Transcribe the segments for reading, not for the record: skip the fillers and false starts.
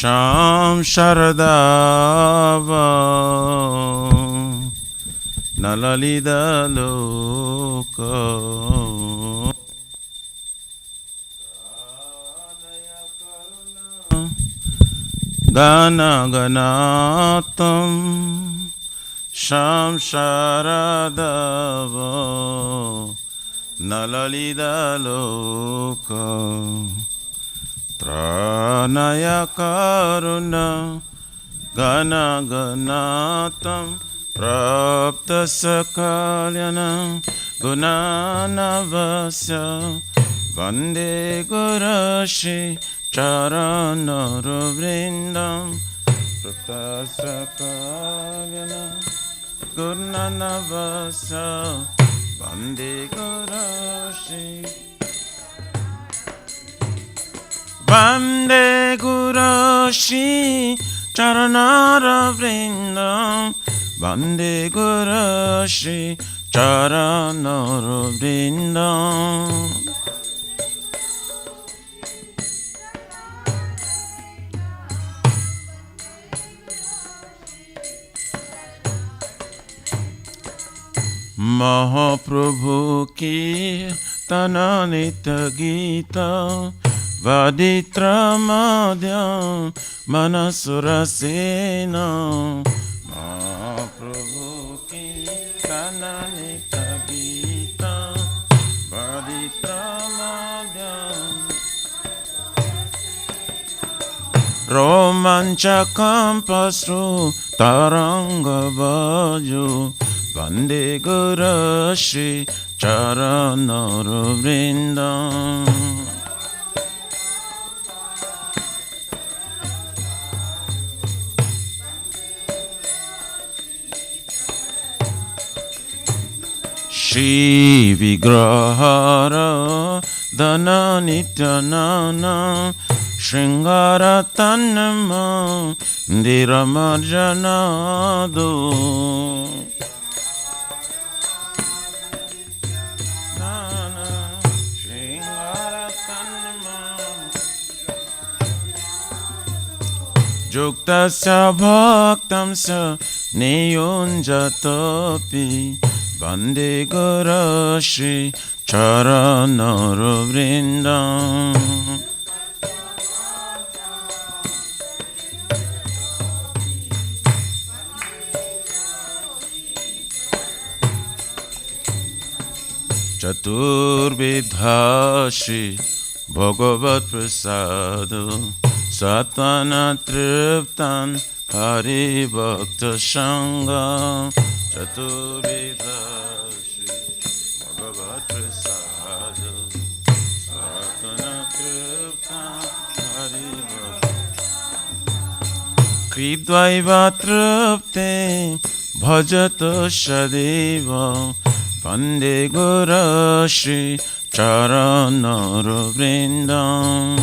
Sham Sharadava Nalalida Loka Gana Ganatam Sham Sharadava Nalalida Loka Pranaya Karuna Gana Ganatam Prapta Sakalyana Gunanavasya Vande Gurashi Charanaravrindam Prapta Sakalyana Gunanavasya Vande Gurashi Vande Gurashi Charanaravrindam Vande Gurashi Charanaravrindam Mahaprabhu ki tananita gita Vaditra madhya manasurasena Mahaprabhu ki kananita gita Vaditra madhya Romanchakam pasru taranga baju Vande Gurashi Charanaravrindam Shri Vigrahara Dana Nityanana Shringara Tanma Diramajanado Juktasya bhaktamsya niyunjatapi Vande Gurashi Charanaravrindam Chaturvidhashi Bhagavat Prasadu Satana Triptan Hari Bhakta Sangha Chaturvidhashi Bhagavat Prasadu Satana Triptan Hari Bhakta Kridvaiva Tripte Bhajata Shadeva Vande Gurashi Charanaravrindam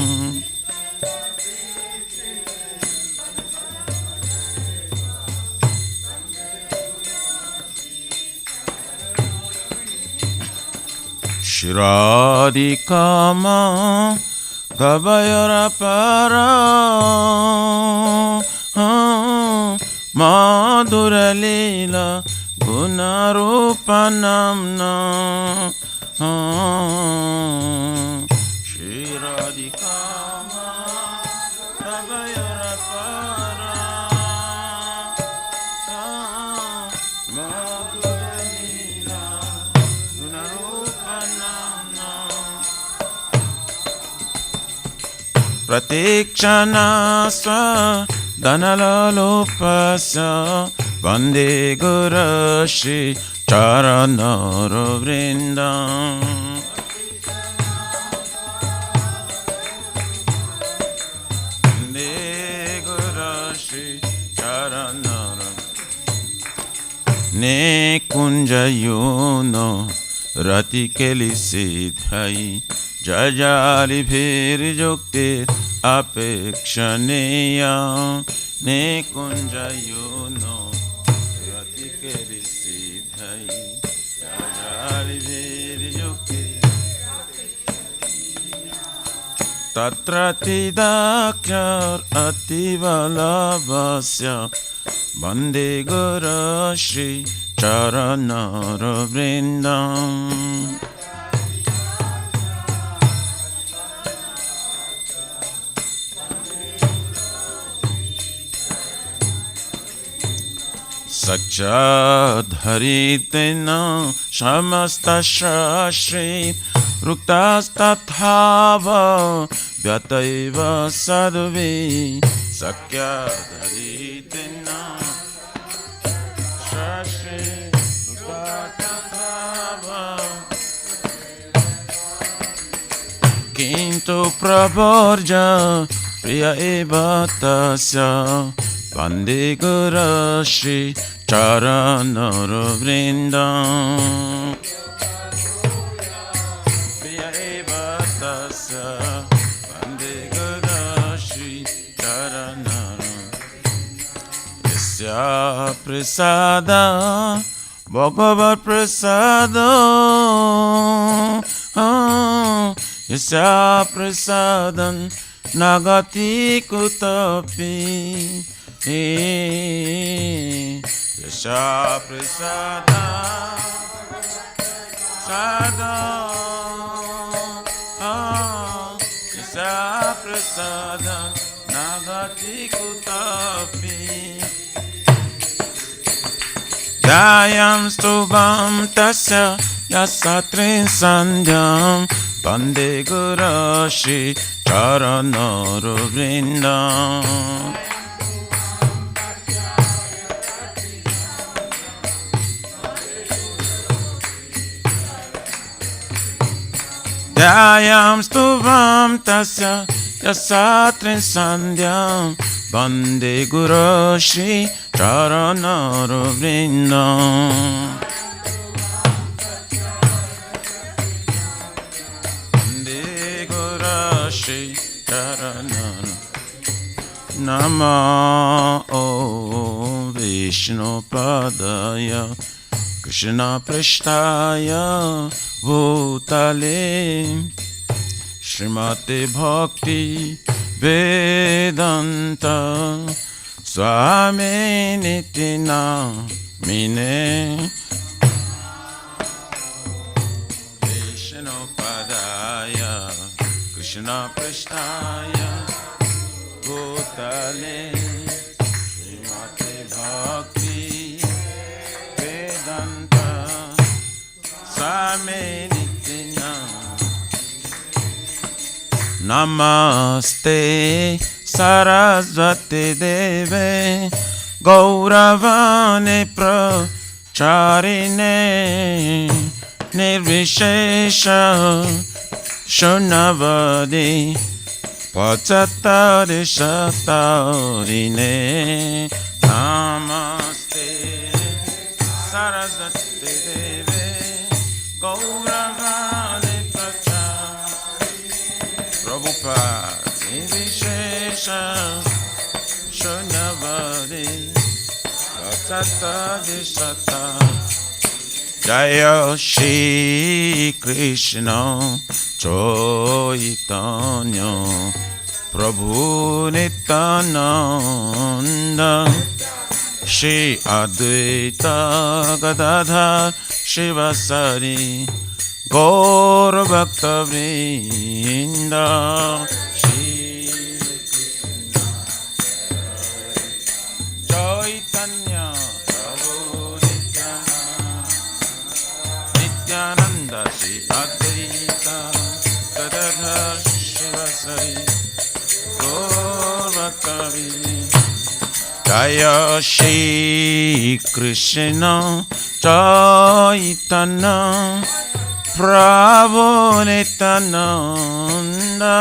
Shiradikama Gabayarapara Madhura Leela Gunarupanamna Shiradikama Gabayarapara Madhura Leela Gunarupanamna Pratikshana Swa Danalalopasya Vande Gurashi Charanaravrindam Vande Gurashi Charanaravrindam Ne kunjayono rati kelisidhai Jajali bhir juktir apekshaneya Ne kunjayono Tatratidakyar ativalabhasya Bande Guru Shri Charanara Vrindam. Sakshadharitena Shamasta Shashri Ruktastatthava Vyataiva Sadhuvi Sakshadharitena Shashri Ruktastatthava Kintu Praborja Priya Eva Tasya Bande Guru Shri Charanara Vrindam. Priya eva tasya Bande Guru Shri Charanara. Yasya prasada Bhagavat prasada Yasya prasadan Nagati kutapi Yasha prasada sada Yasha prasada nagati kutapi Jayam stubham tasya yasatrin sandhyam Bande Guru Shri Charanara Vrindam. Jayam stubham tasya yasatrin sandhyam Bande Guru Shri Charanara Vrindam. Bande Guru Shri Charanara. Namo Vishnu Padaya Krishna Prishtaya Bhutale Srimate Bhakti Vedanta Swami Nitina Mine Vishnu Padaya Krishna Prishtaya Bhutale Srimate Bhakti Vedanta Swami Nitina. Namaste Saraswati Deve Gauravane Pracharine Nirvishesha Shunavadi Pachatari Shatarine. Namaste Saraswati Deve Gauravane Pracharine Prabhupada Nirvishesha Shunavadi Pachatari Shatarine. Jaya Shri Krishna Chaitanya Prabhu Nityananda Shri Advaita Gadadhar Shivasari Gaur Bhakta Vrinda. Shri Chaitanya Prabhu Nityananda Shri Advaita Gadadhar Shivasari Gaur Bhakta Vrinda. Jaya Shri Krishna Chaitanya Prabhu Nityananda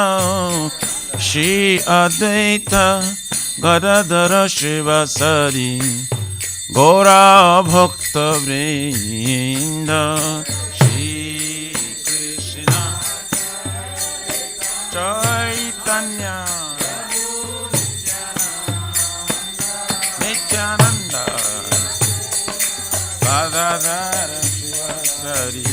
Shri Advaita Gadadhara Shivasari Gaura Bhakta Vrinda. Shri Krishna Chaitanya Nityananda Gadadhara Shivasari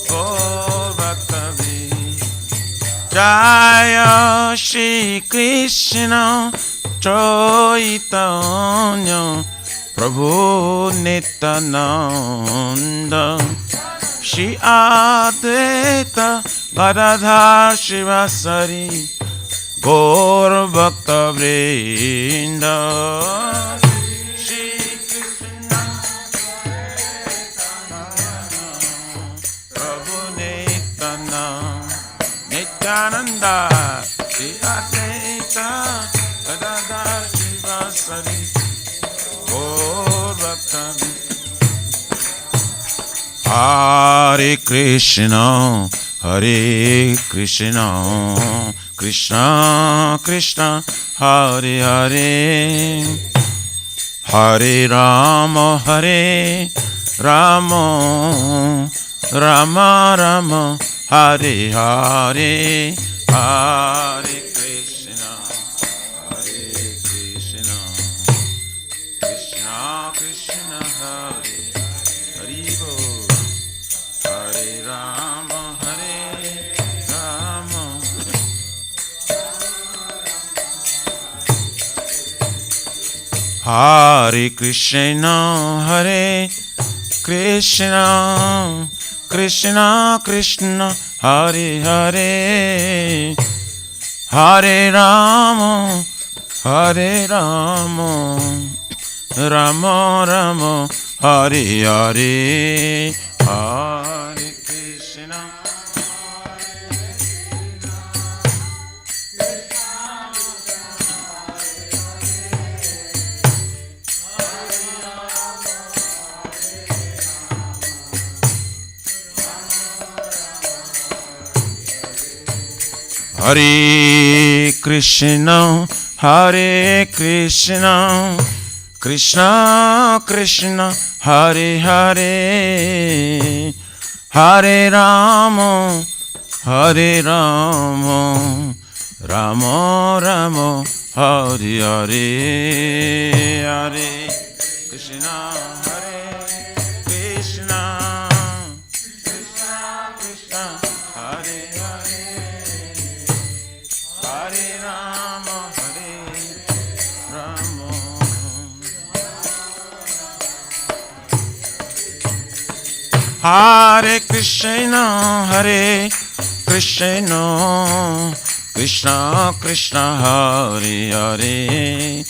Gaura Bhakta Vrinda. Jaya Shri Krishna Chaitanya Prabhu Nityananda Shri Advaita Gadadhar Shivasari Gaur Bhakta Vrinda Shri Krishna Prabhu Nityananda Shri Advaita Gadadhar Shivasari Gaur Bhakta Hare Krishna Hare Krishna Krishna Krishna Hare Hare Hare Rama Hare Rama Rama Rama Hare Hare Hare Krishna Hare Krishna Krishna Krishna Hare Hare Bol Hare Rama Hare Rama Hare Krishna Hare Krishna Krishna Krishna Hare Hare Hare Rama Hare Rama Rama Rama Hare Hare Hare Krishna Hare Krishna Hare Krishna Krishna Krishna Hare Hare Hare Rama Hare Rama Rama Rama Hare Hare Hare Krishna Hare Krishna Krishna Krishna Hare Hare Hare Rama Hare Rama Hare Krishna Hare Krishna Krishna Krishna Hare Hare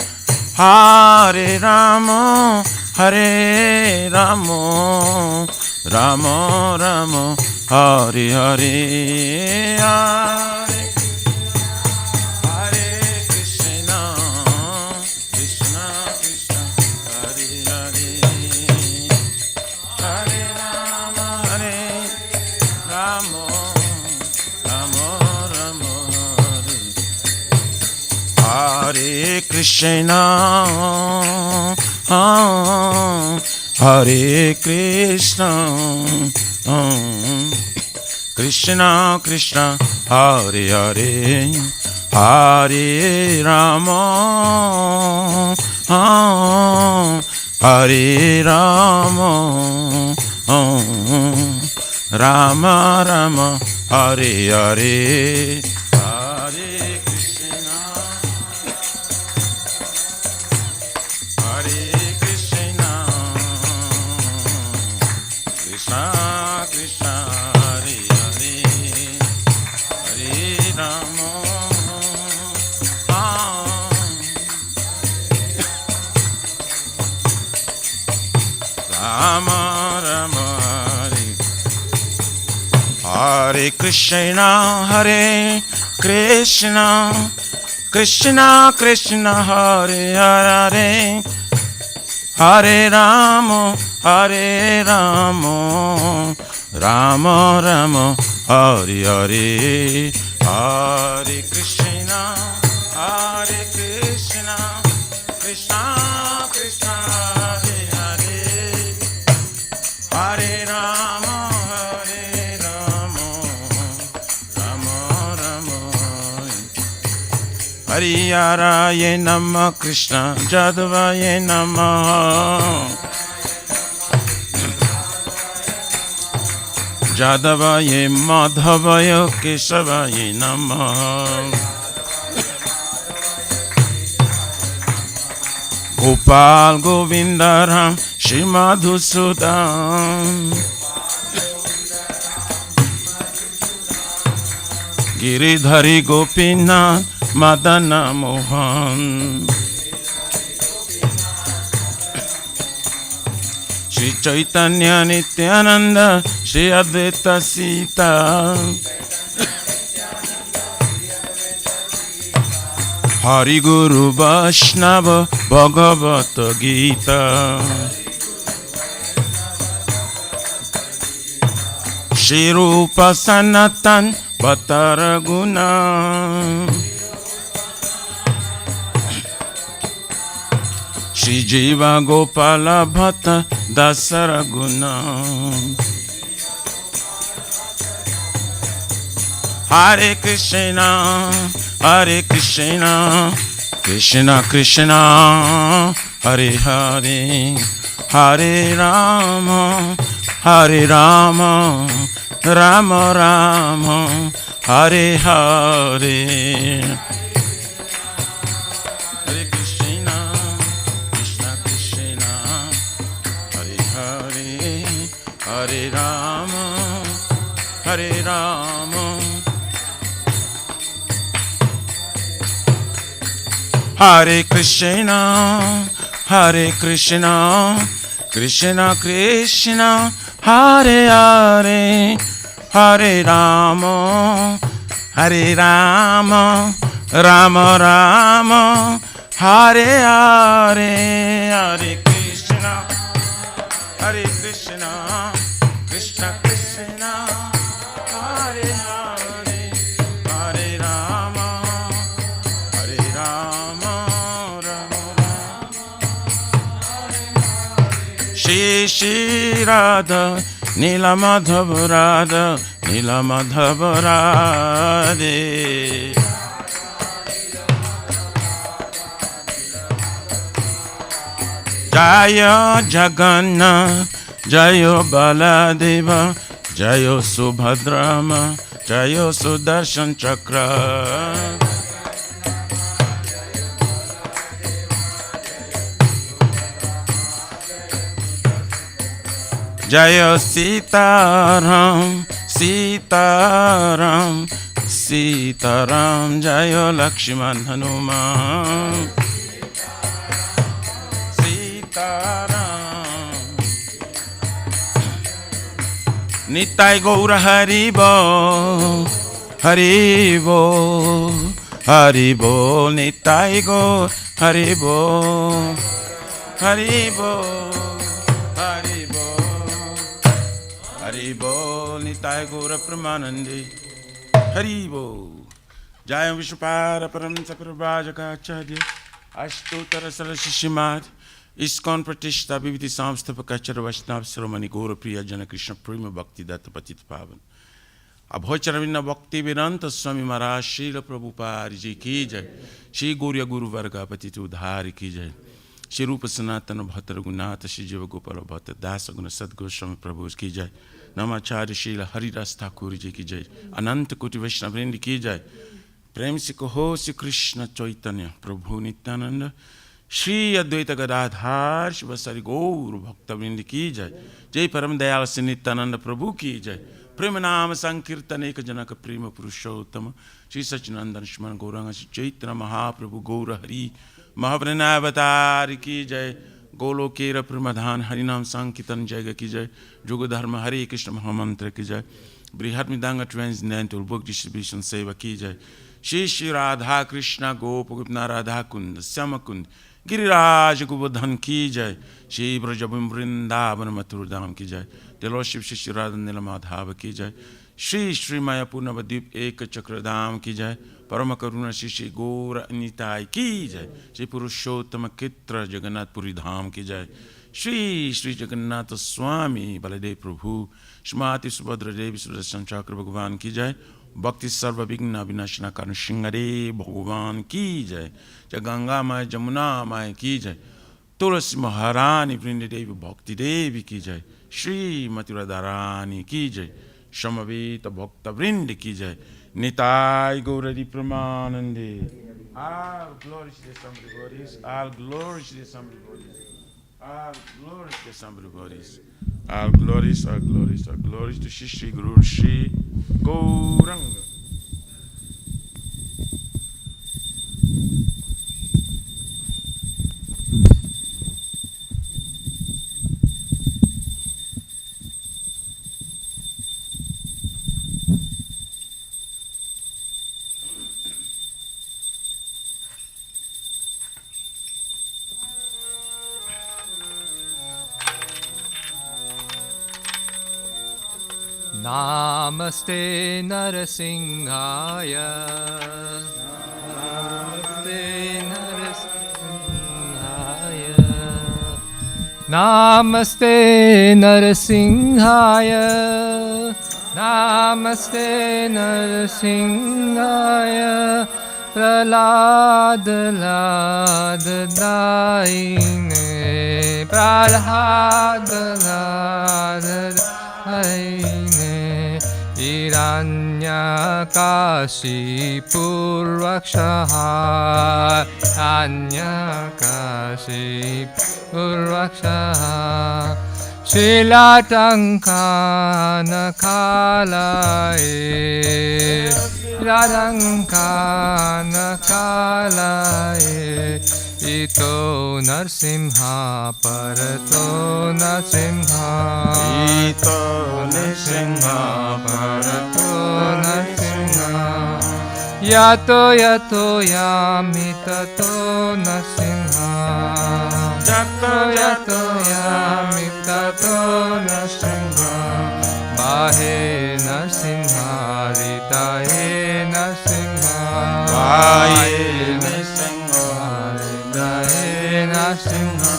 Hare Rama Hare Rama Rama Rama Hare Hare Hare Hare Krishna Hare Krishna Krishna Krishna Hare Hare Hare Rama Hare Rama Rama Rama Hare Hare Hare Krishna Hare Krishna Krishna Krishna Hare Hare Hare Rama Rama Rama Hare Krishna Hare Krishna Krishna Krishna Hare Hare Hare Rama Hare Rama Rama Rama Hare Hare Hare Krishna Hare Krishna Krishna Krishna Hare Hare Hare Rama Hare Rama Rama Rama Hariyaraye Namah Krishna Jadavaye Namah Jadavaye Madhavaya Kesavaye Namah. Gopal Govindaram Shri Madhusudan Giridhari Gopinath Madana Mohan Shri Chaitanya Nityananda Shri Advaita Sita Hari Guru Vaishnava Bhagavata Gita Shri Rupa Sanatan Bhattaraguna Shri Jiva Gopala Bhatta Dasaraguna Hare Krishna Hare Krishna Krishna Krishna Hare Hare Hare Rama Hare Rama Rama Rama Hare Hare Hare Krishna Krishna Krishna Hare Hare Hare Rama Hare Rama Hare Krishna Krishna Krishna Hare Hare Hare Rama Hare Rama Rama Rama Hare Hare Hare Krishna Krishna Krishna Hare Hare Hare Rama Hare Rama Shri Radha Nila Madhava Radha Nila Madhava Radhe Jaya Jagannath Jaya Baladeva Jaya Subhadrama Jaya Sudarshan Chakra Jaya Sitaram, Sitaram, Sitaram, Jaya Lakshman Hanuman. Sitaram. Nitai Gaura Haribo, Haribo, Haribo, Nitai Gaura Haribo, Haribo. Haribo, Nitai Gaura Pramanande, Haribo, Jayam Vishwapara Param Sakarabhajaka Acharya, Ashtotara Sarashishimad, Iskon Pratishta Bhiviti Samstapakachara Vaishnav Saramani Gaura Priya Jana Krishna Prima Bhakti Datta Patit Pavan. Abhocharavina Bhakti Vedanta Swami Maharaj Srila Prabhupada Ji Ki Jai, Shri Gaurya Guru Varga Patitu Udhari Ki Jai, Shri Rupa Sanatana Bhatta Raghunatha Shri Jiva Gopala Bhatta Dasa Guna Sadguru Swami Prabhu Ki Jai, Namacharya Srila Haridas Thakur Ji Ki Jai, Ananta Koti Vaishnava Vrindi Ki Jai, Prem Se Kaho Se Krishna Chaitanya Prabhu Nityananda, Shri Advaita Gadadhar Shivasari Gaur Bhakta Vrindi Ki Jai, Jai Param Dayal Se Nityananda Prabhu Ki Jai, Prema Nama Sankirtan Eka Janaka Prema Purushottama, Shri Sachinandan Shman Gauranga Shri Chaitanya Mahaprabhu Gaura Hari, Mahavranavatar Ki Jai, Golokera Pramadhan Harinam Sankitan Jaiga Ki Jai, Jugadharma Hare Krishna Mahamantra Ki Jai, Brihat Midanga Transcendental Book Distribution Seva Ki Jai, Shri Shri Radha Krishna Gopagopna Radha Kund, Syamakund, Giriraj Govardhan Ki Jai, Shri Brajabim Vrindavan Mathurdham Ki Jai, The Lordship Shri Shri Radha Nilamadhava Ki Jai, Shri Shri Maya Purnavadip Eka Chakradham Ki Jai, Parama Karuna Shri Shri Gaura Nitai Ki Jai, Shri Purushottama Kitra Jagannath Puri Dham Ki Jai, Shri Shri Jagannath Swami Baladev Prabhu, Shrimati Subhadra Devi Sudarshan Chakra Bhagavan Ki Jai, Bhakti Sarva Vigna Vinashana Karan Shingare Bhagavan Ki Jai, Jaganga Mai Jamuna Mai Ki Jai, Tulasi Maharani Vrindi Devi Bhakti Devi Ki Jai, Shri Mati Radharani Ki Jai, समवेत भक्त वृंद की जय। Nitai Gauri प्रमानंदे। All glory to the somebody bodies. All glory to the somebody bodies. All glory to the somebody bodies. All glories, all glories, all glories to Shri Guru Shri Gauranga. Namaste Narasimhaya. Namaste Narasimhaya. Namaste Narasimhaya. Namaste Narasimhaya. Prahlad Lad Daine. Prahlad Lad Daine. Hiranyakashipurvakshaha. Hiranyakashipurvakshaha. Shilatangkanakalaye. Shilatangkanakalaye. Ito Narsimha Parato Narsimha. Ito Narsimha Parato Narsimha. Yato yato yamitato Narsimha. Yato yato yamitato Narsimha. Bahe Narsimha Ritaye Narsimha. Bahe Narsimha Narasimha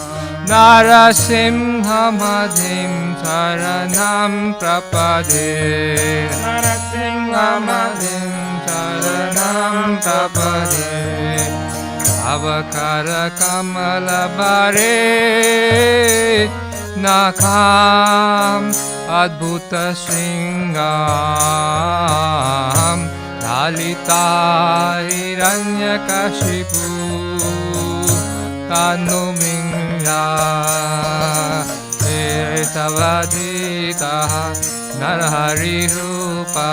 Narasimha Madhim Saranam Prapade. Narasimha Madhim Saranam Prapade. Avakara Kamala Bare Nakam Adbhuta Sringam Lalita Hiranyakashipu Tanumingya Etavadita Narhari Rupa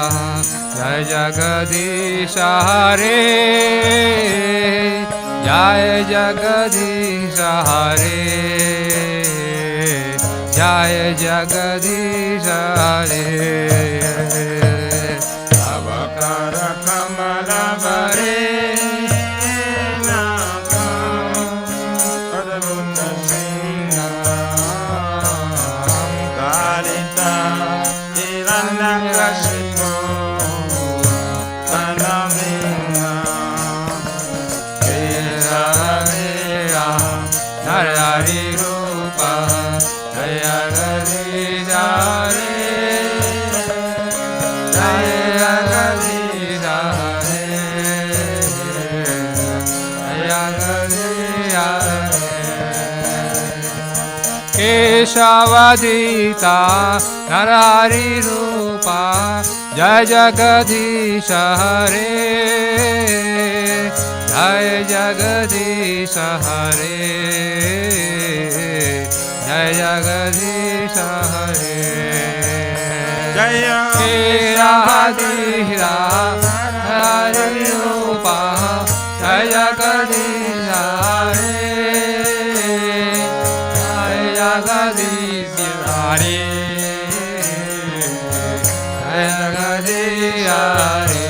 Jai Jagadisha Hare. Jai Jagadisha Hare. Jai Jagadisha Hare. Avakara Kamala Bare Narhari Rupa Jaya Gadisha Hare. Jaya Gadisha Hare. Jaya Gadisha Hare. Keshavadita Narhari Rupa Jaya Jagadisha Hare. Jai Jagadisha Hare. Jai Jagadisha Hare. Jaya Keshavadita Narhari Rupa Jai Jagadisha Hare. Jai Jagadisha Hare. Jai Jagadisha Hare.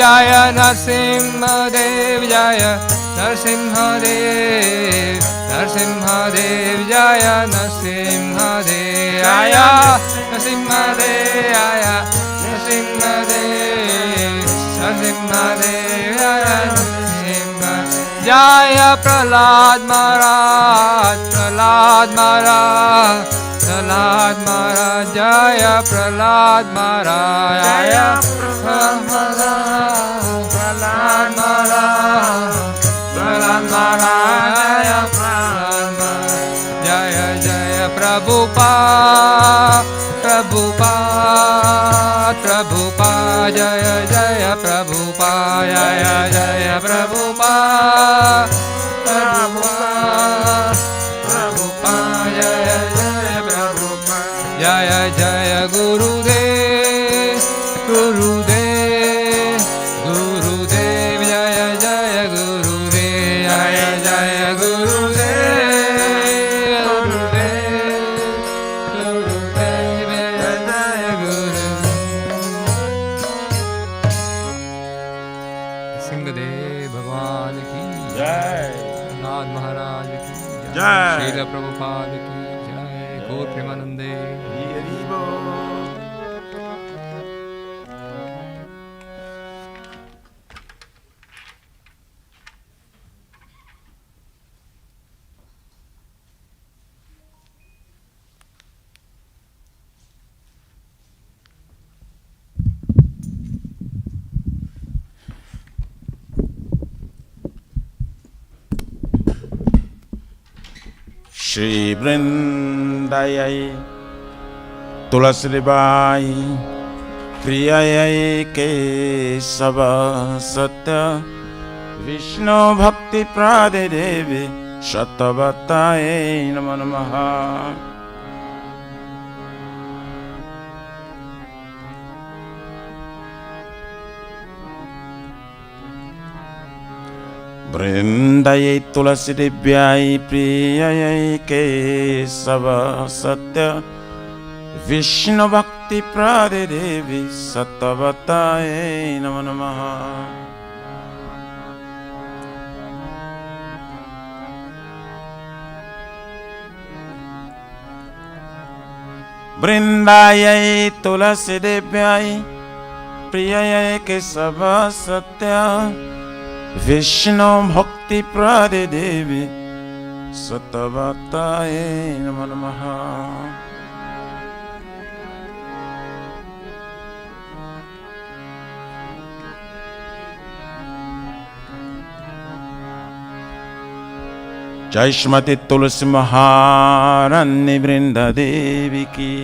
Jaya Narsimha Dev Jaya Narsimha Dev. Narsimha Dev Jaya Narsimha Dev. Jaya Narsimha Dev Jaya Narsimha Dev. Narsimha Dev Jaya Narsimha. Jaya Prahlad Maharaj. Prahlad Maharaj. Prahlad Maharaj. Jaya Prahlad Maharaj. Jaya Prahlad Maharaj. Prahlad Maharaj. Prahlad Maharaj. Jaya Prahlad Maharaj. Jaya Jaya Prabhupada. Prabhupada. जय जय प्रभुपा जय जय प्रभुपा प्रभुपा जय जय प्रभुपा जय जय गुरुदेव गुरुदेव गुरुदेव जय जय गुरुदेव जय जय गुरुदेव गुरुदेव गुरुदेव जय जय गुरुदेव। सिंहदेव भगवान की जय। नाथ महाराज की जय। श्रील प्रभुपाद की जय। गौर प्रेमानंदे। हरि बोल। श्री वृंदाय तुलसीबाई प्रियाय केशव सत्य विष्णु भक्ति प्रादे देवी शतवताय नमो नमः। वृंदायै तुलसी दिव्याय प्रियायै केशव सत्य विष्णु भक्ति प्रादे देवी सतवताय नमो नमः। वृंदायै तुलसी दिव्याय प्रियायै केशव सत्य विष्णु भक्ति प्रादे देवी सतवताय नमो नमः। जय श्रीमती तुलसी महारानी वृंदा देवी की।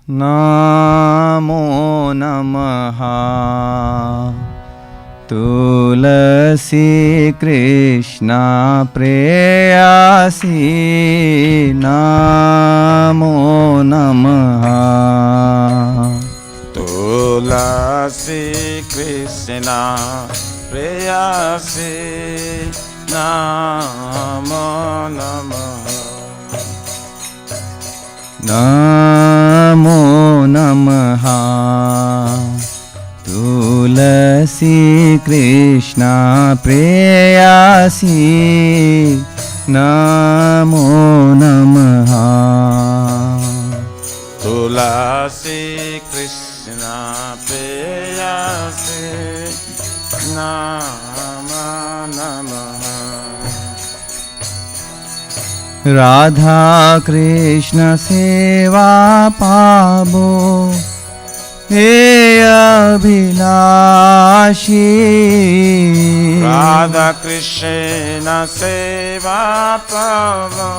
नमो नमः तुलसी कृष्णा प्रेयसी नमो नमः तुलसी कृष्णा प्रेयसी नमो नमः। नमो नमः तुलसी कृष्णा प्रेयसी नमो नमः तुलसी कृष्णा प्रेयसी नमो नमः। राधा कृष्ण सेवा पाबो हे अभिलाषी राधा कृष्ण सेवा पावो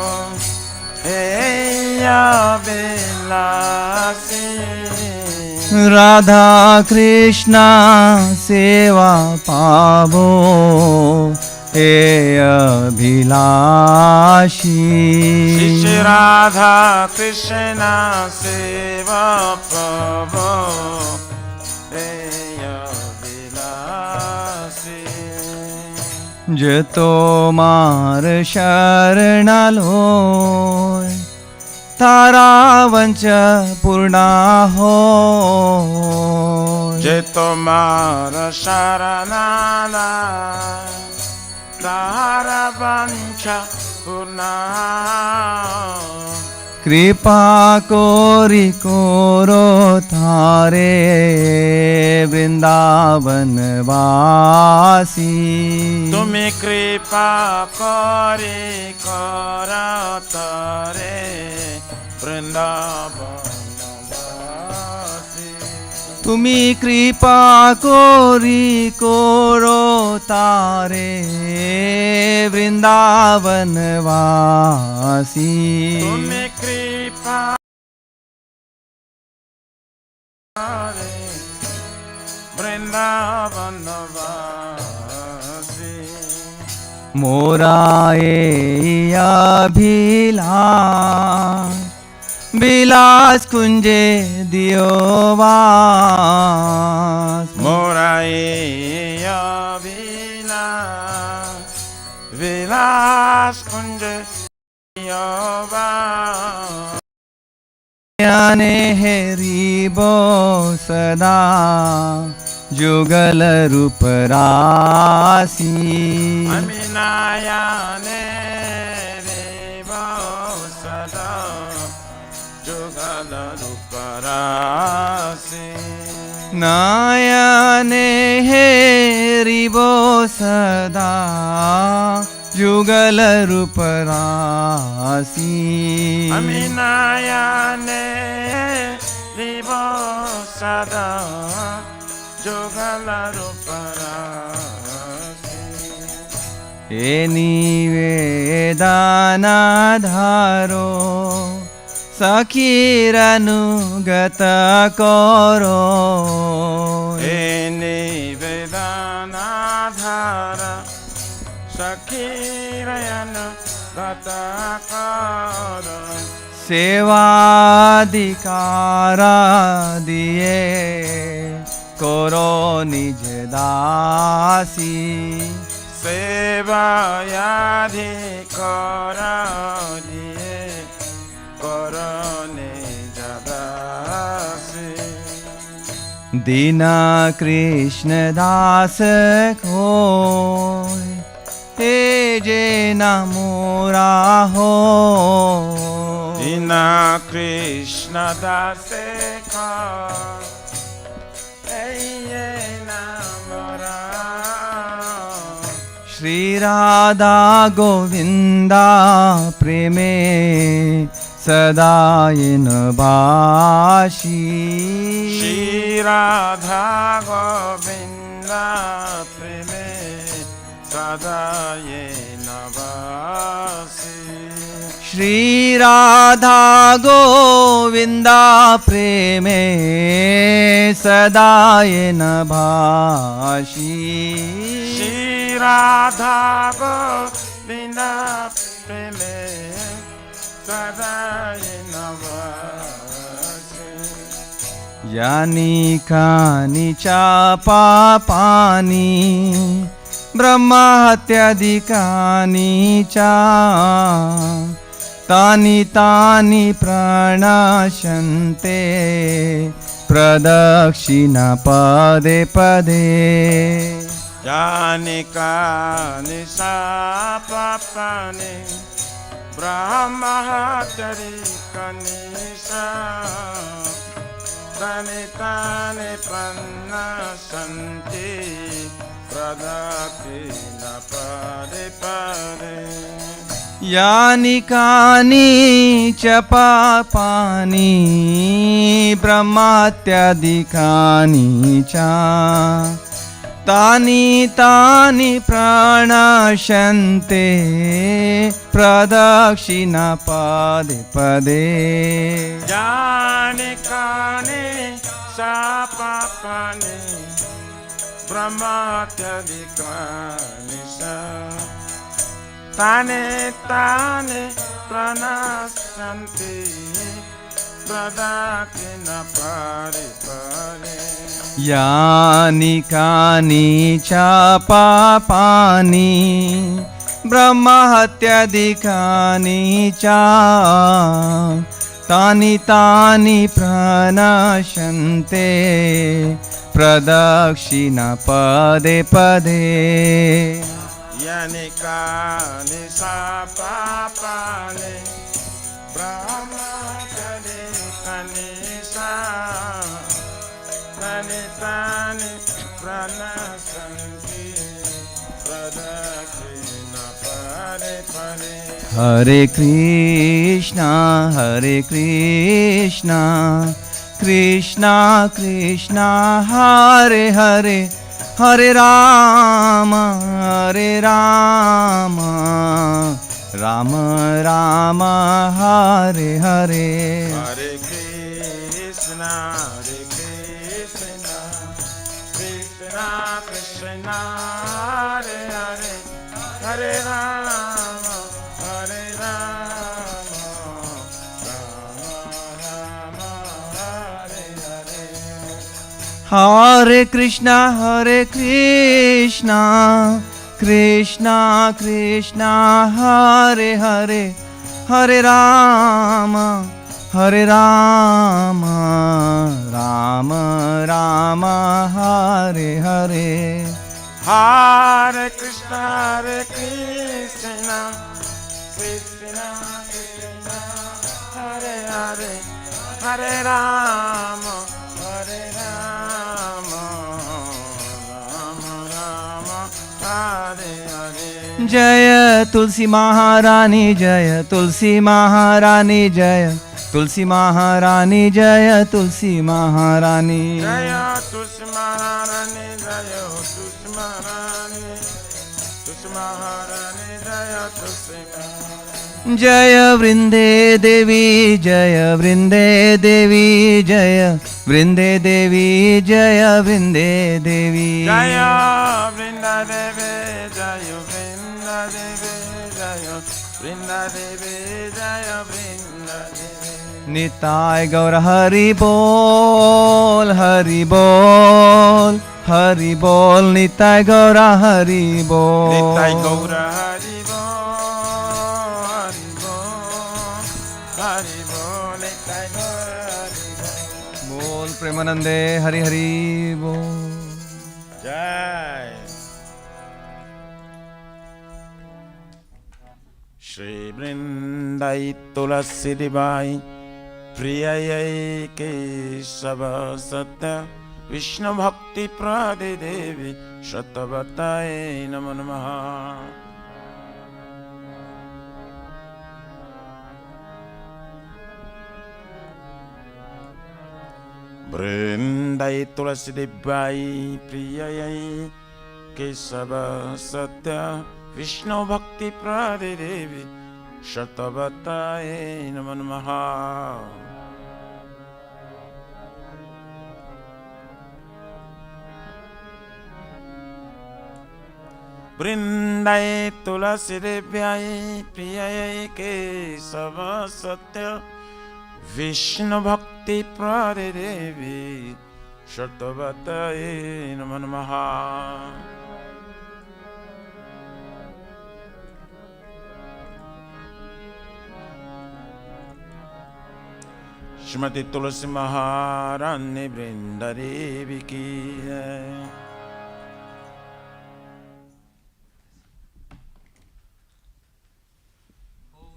हे अभिलाषी राधा कृष्ण सेवा पाबो हे अभिलाषी श्री राधा कृष्ण सेवा पावो हे अभिलाषी जतो मार शरणालोय तारा वंच पूर्णा हो जे तुम्हारा शरणाला तारा वंचा पूर्णा कृपा कोरी कोरो थारे वृंदावन वासी तुम्हें कृपा करे करा तारे वृंदावन वासी तुमी कृपा कोरी कोरो तारे वृंदावन वासी तुम्हें कृपा करे वृंदावन वासी मोराए अभिलाष विलास कुंजे दियो वास मोराए विलास कुंज याने हेरिबो सदा जुगल रूप रासी अमिनायाने रेवो सदा जुगल रूप रासी नायने हेरिबो सदा जुगल रूप रासी अमिनायाने रेवो सदा जुगल रूप रासी ए निवेदना धारो सखीरनुगत करो हे निवेदनाधार सखीरयन गतकार सेवाधिकार दिए करो निज दासी सेवायाधिकार दिए करने जदासी दीना कृष्ण दास को हे जे मोरा हो दीना कृष्ण दास का ये नामरा श्री राधा गोविंदा प्रेमे सदायन भाषी श्री राधा गोविंद प्रेमे सदा ये नवासी श्री राधा गोविंदा प्रेमे सदायन भाषी श्री राधा गोविंद प्रेमे सदा ये नवासी यानी कानी चापा पानी ब्रह्महत्यादिकानि च तानि तानि प्रणश्यन्ते प्रदक्षिणा पदे पदे यानि कानि पापानि ब्रह्महत्यादिकानि च तानि तानि प्रणश्यन्ते प्रदक्षिणा पदे पदे यानि कानि च पापानि ब्रह्महत्यादिकानि च तानि तानि प्रणश्यन्ते प्रदक्षिणा पदे पदे यानि कानि पापानि ब्रह्महत्यादिकानि च तानि तानि प्रणश्यन्ति pradakshina pare pare. यानि कानि च पापानि ब्रह्महत्यादिकानि च तानि तानि प्रणश्यन्ते प्रदक्षिणा पदे पदे. Yani kani sapapane Brahma kani kani sa Tani tani pranasanti Pradakshina pare pare. Hare Krishna, Hare Krishna, Krishna Krishna, Hare Hare, Hare Rama, Hare Rama, Rama Rama, Hare Hare. Hare Krishna, Hare Krishna, Krishna Krishna, Hare Hare, Hare Rama, Hare Rama, Rama Rama, Hare Hare. Hare Krishna, Hare Krishna, Krishna Krishna, Hare Hare, Hare Rama, Hare Rama, Rama Rama, Hare Hare. Hare Krishna, Hare Krishna, Krishna Krishna, Hare Hare, Hare Rama, Hare Rama, Rama Rama, Hare Hare. Jaya Tulsi Maharani, Jaya Tulsi Maharani, Jaya Tulsi Maharani, Jaya Tulsi Maharani. Jaya Tulsi Maharani, Jaya Tulsi Maharani, Tulsi Maharani, Jaya Tulsi Maharani. Jaya Vrinde Devi, Jaya Vrinde Devi, Jaya Vrinde Devi, Jaya Vrinde Devi. Jaya Vrinda Devi, Jaya Vrinda Devi, Jaya Vrinda Devi, Jaya Vrinda Devi. Nitai Gaur Hari Bol, Hari Bol, Hari Bol, Nitai Gaur Hari Bol. Nitai Gaura Hari Bol, Hari Bol, Hari Bol, Nitai Gaura Hari Bol. Bol Premanande Hari Hari Bol. Jai. Shri Vrindai Tulasi Devi Priyayai Kesava Satya Vishnu Bhakti Prade Devi Shatavatai Namo Namaha. Vrindai Tulasi Devi Priyayai Kesava Satya Vishnu Bhakti Prade Devi Shatavatai Namo Namaha. Vrindai Tulasi Devi Priyayai Kesava Satya Vishnu Bhakti Prade Devi Shatavatai Namo Namaha. Shrimati Tulasi Maharani Vrinda Devi ki jai.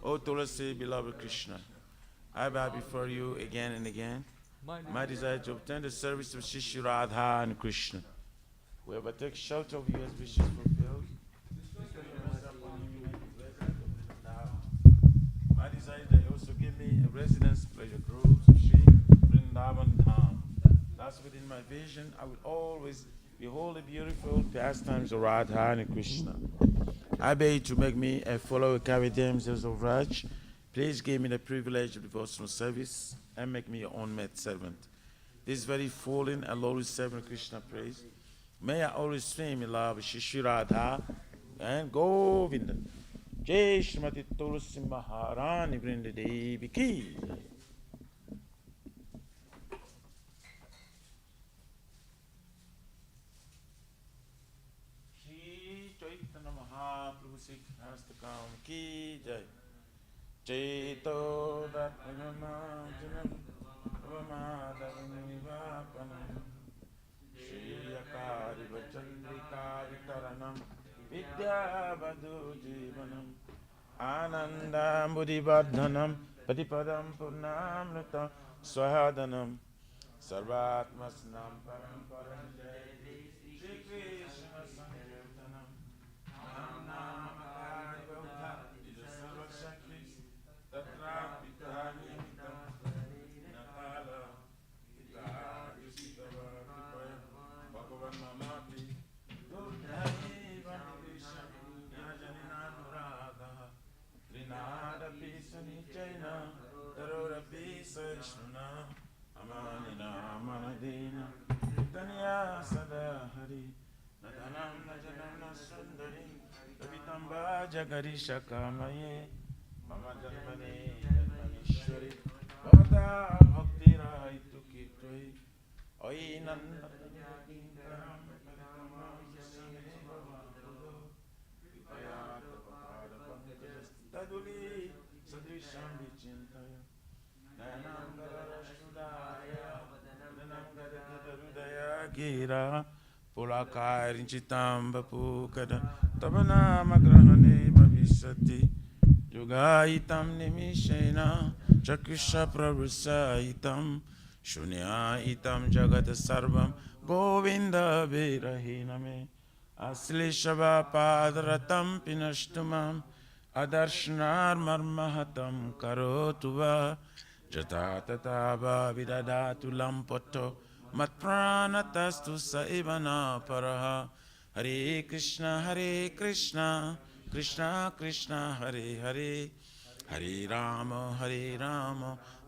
O Tulasi, beloved Krishna, I bow before you again and again. My desire to obtain the service of Shri Radha and Krishna. Whoever takes shelter of you as wishes fulfilled. My desire is that you also give me a residence, pleasure groves of Shri Vrindavan Dham. Thus within my vision, I will always behold the beautiful pastimes of Radha and Krishna. I beg you to make me a follower of Kavadams of Raj. Please give me the privilege of devotional service and make me your own maid servant. This very fallen and lowly servant Krishna praise. May I always swim in love with Shri Radha and Govinda. Jai Shrimati Tulsi Maharani Vrinda Devi ki. Astakam ki jai. Cheto Ratmanam Vamadavinivapanam Shriyakari Vachandrika Vitaranam Vidya Vadu Jivanam Anandam Buddhivardhanam Patipadam Purnamrita Swahadanam Sarvatmasnam Paramparam Jai Shri Krishna Sankirtanam Nam Namakari Bauddha Ija Sarva Shaktis Tatra Pitani Mitam Natala Ita Yusitava Kipaya Bhagavan Mamati Durdhai Vanivisham Yajanina Nurada Trinada Pisani Chaina Tarora Pisa Ishnuna Amanina Amanadina Tanya Sada Hari Nadanam Najanam Sundari Ravitamba Jagarisha Kamaye Mama Janmani Janmanishwari Bhavata Bhakti Raitu Kirtoi Oi Nanda Kinkaram Paritamam Jasame Bhavadudo Vipayat Papada Pankajas Taduli Sadrisham Vichintaya Nayanam Galarashudaya Vadanam Gadagada Gira Pulakar Inchitam Bapukada Tabanamagrahane Bhavisati Yogaitam Nimishena Chakusha Prabhusaitam Shunyaitam Jagat Sarvam Govinda Virahiname Aslishava Padratam Pinashtumam Adarshnar Marmahatam Karotuva Jata Tatava Vidadatu Lampoto Matpranatastu Saivana Paraha Hare Krishna Krishna Krishna Hare Hare Hare Rama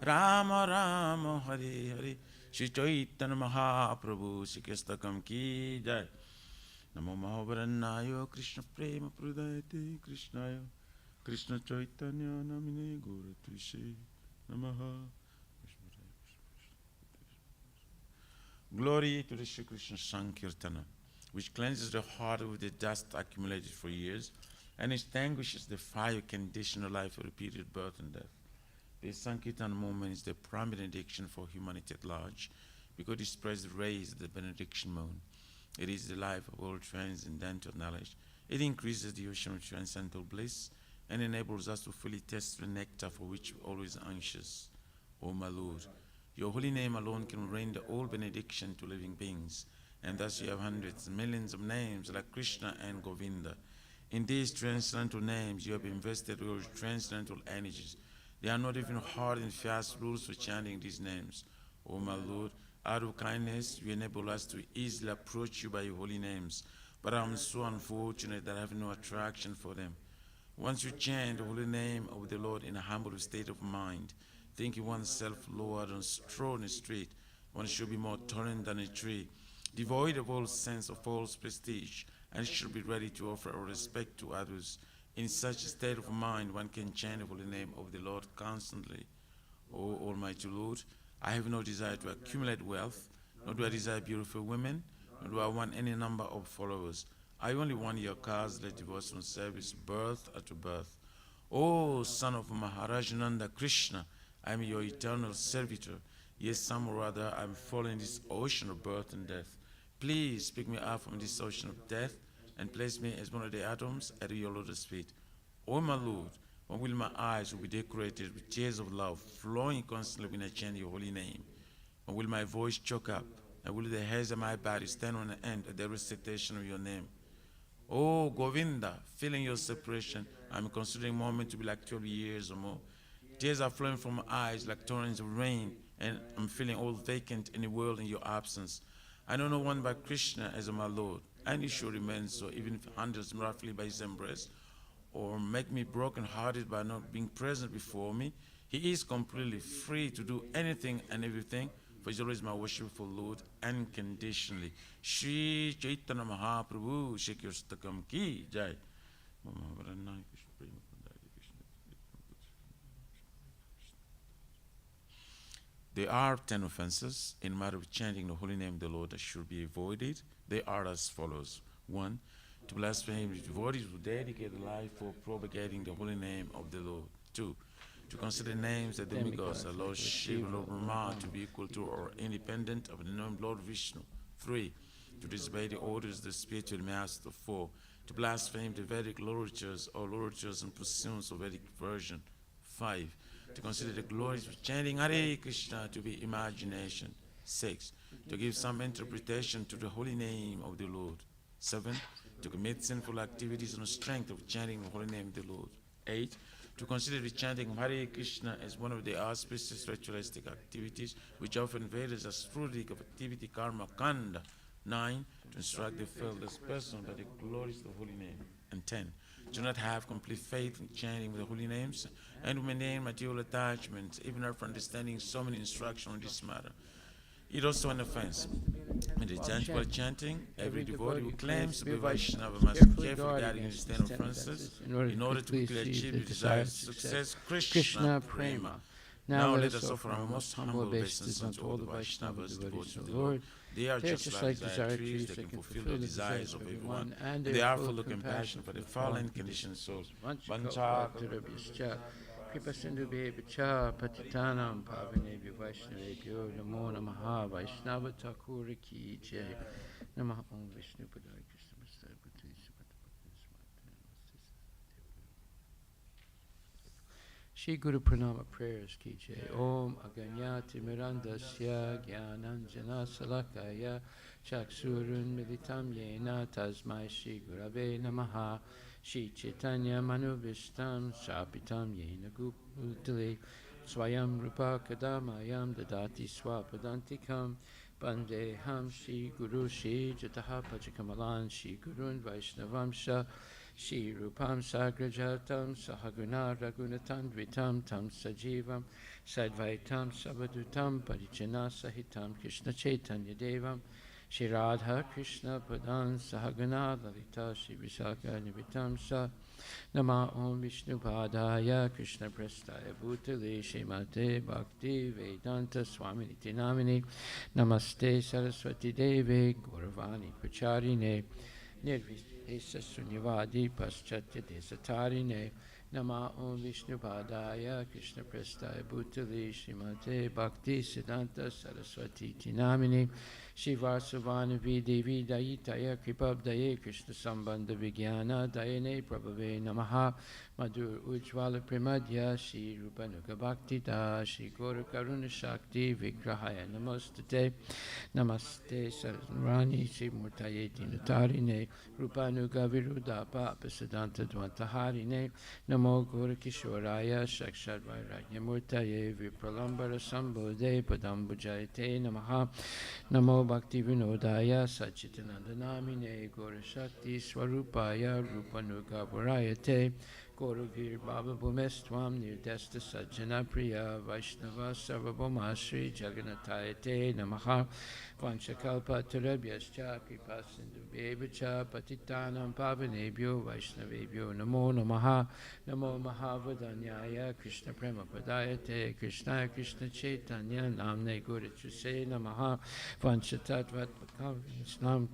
Rama Rama Hare Hare Shri Chaitanya Mahaprabhu Shri Kestakam Ki Jai Namo Mahavaranayo Krishna Prema Prudayate Krishnaya Krishna Chaitanya Namine Gauratishe Namaha. Glory to the Shri Krishna Sankirtana, which cleanses the heart of the dust accumulated for years and extinguishes the fire conditional life of repeated birth and death. The Sankirtan movement is the prime benediction for humanity at large because it spreads the rays of the benediction moon. It is the life of all transcendental knowledge. It increases the ocean of transcendental bliss and enables us to fully taste the nectar for which we're always anxious. O my Lord, your holy name alone can render all benediction to living beings, and thus you have hundreds, millions of names like Krishna and Govinda. In these transcendental names, you have invested your transcendental energies. They are not even hard and fast rules for chanting these names. O my Lord, out of kindness, you enable us to easily approach you by your holy names, but I am so unfortunate that I have no attraction for them. Once you chant the holy name of the Lord in a humble state of mind, thinking oneself lower than straw in the street, one should be more tolerant than a tree, devoid of all sense of false prestige, and should be ready to offer our respect to others. In such a state of mind, one can chant the holy name of the Lord constantly. O Almighty Lord, I have no desire to accumulate wealth, nor do I desire beautiful women, nor do I want any number of followers. I only want your causeless devotional service, birth after birth. O son of Maharajananda Krishna, I am your eternal servitor. Yes, some or other, I am falling in this ocean of birth and death. Please pick me up from this ocean of death and place me as one of the atoms at your lotus feet. O my Lord, when will my eyes be decorated with tears of love flowing constantly when I chant your holy name? When will my voice choke up? And will the hairs of my body stand on end at the recitation of your name? Oh, Govinda, feeling your separation, I'm considering moment to be like 12 years or more. Tears are flowing from my eyes like torrents of rain, and I'm feeling all vacant in the world in your absence. I know no one but Krishna as my Lord, and he should remain so, even if handles me roughly by his embrace, or make me broken-hearted by not being present before me. He is completely free to do anything and everything, for he is always my worshipful Lord, unconditionally. Shri Chaitanya Mahaprabhu, Shri Kestakam Ki Jai. There are 10 offenses in matter of chanting the holy name of the Lord that should be avoided. They are as follows. 1. To blaspheme the devotees who dedicate a life for propagating the holy name of the Lord. 2. To consider names that demigods, the Lord Shiva, Lord Brahma, to be equal to or independent of the name Lord Vishnu. 3. To disobey the orders of the spiritual master. 4. To blaspheme the Vedic literatures or literatures and pursuits of Vedic version. 5. To consider the glories of chanting Hare Krishna to be imagination. 6. To give some interpretation to the holy name of the Lord. 7. To commit sinful activities on the strength of chanting the holy name of the Lord. 8. To consider the chanting of Hare Krishna as one of the auspicious ritualistic activities, which often varies as fruitic of activity karma kanda. 9. To instruct the faithless person by the glories of the holy name. And 10. Do not have complete faith in chanting the holy names and to maintain material attachments, even after understanding so many instructions on this matter. It is also an offense. In the tangible chanting, every devotee who claims to be Vaishnava must carefully guard against 10 offenses in order to quickly achieve the desired success. Krishna Prema. Now let us offer our most humble obeisances unto all the Vaishnavas, devotees of the Lord. They are just like desire trees that can fulfill the desires of everyone, and they are full of compassion for the fallen conditioned souls. Vancha Kripa Sindhu Bhevacha Patitanam Pavanebhyo Vaishnavebhyo Namo Namaha Vaishnava Thakur Ki Jai Namaha Om Vishnu Padaya Krishna Prasthaya Bhutani Shri Guru Pranama prayers Ki Jai Om Aganyati Mirandasya Gyananjana Salakaya Chaksurun Militam Yena Tasmai Shri Gurave Namaha Shri Chaitanya Manuvishtam Shapitam Yena Guputale Swayam Rupa Kadamayam Dadati Swapadantikam Bandeham Shri Guru Shri Jataha Pachakamalan Shri Gurun Vaishnavamsha Shri Rupam Sagrajatam Sahaguna Ragunatandvitam Tam Sajivam Sadvaitam Sabadutam Parichana Sahitam Krishna Chaitanya Devam Shri Radha Krishna Padan Sahagana Lalita Shri Visakha Nivitam Sa Nama Om Vishnu Padaya Krishna Prasthaya Bhutale Shrimate Bhakti Vedanta Swami Niti Namini Namaste Saraswati Devi Gauravani Pracharine Nirvishesa Sunyavadi Paschatya Desatarine Nama Om Vishnu Padaya Krishna Prasthaya Bhutale Shrimate Bhakti Siddhanta Saraswati Tinamini Shivasavanavi Devi Dayitaya Kripabdaye Krishna Sambandha Vigyana Dayane Prabhave Namaha Madhur Ujjvala Premadya Shri Rupanuga Bhakti Da Shri Gaura Karuna Shakti Vigrahaya Namostate Namaste Saraswani Shri Murtaye Dinatarine Rupanuga Viruddha Papasadanta Dvantaharine Namo Gaura Kishoraya Shakshad Vairagya Murtaye Vipralambara Sambodhe Padambujayate Namaha Namo Bhakti Vinodaya Sachitananda Namine Gaura Shakti Swarupaya Rupanuga Varayate Gauragir Baba Bhumestvam Nirdesta Sajjana Priya Vaishnava Sarvabhoma Shri Jagannatayate Namaha Vanchakalpa Tarabhyascha Kripa Sindhu Bhevacha Patitanam Pavanebhyo Vaishnavebhyo Namo Namaha Namo Mahavadanyaya Krishna Prema Padayate Krishna Krishna Chaitanya Namne Gurachuse Namaha Vanchatatvat Pakam Islam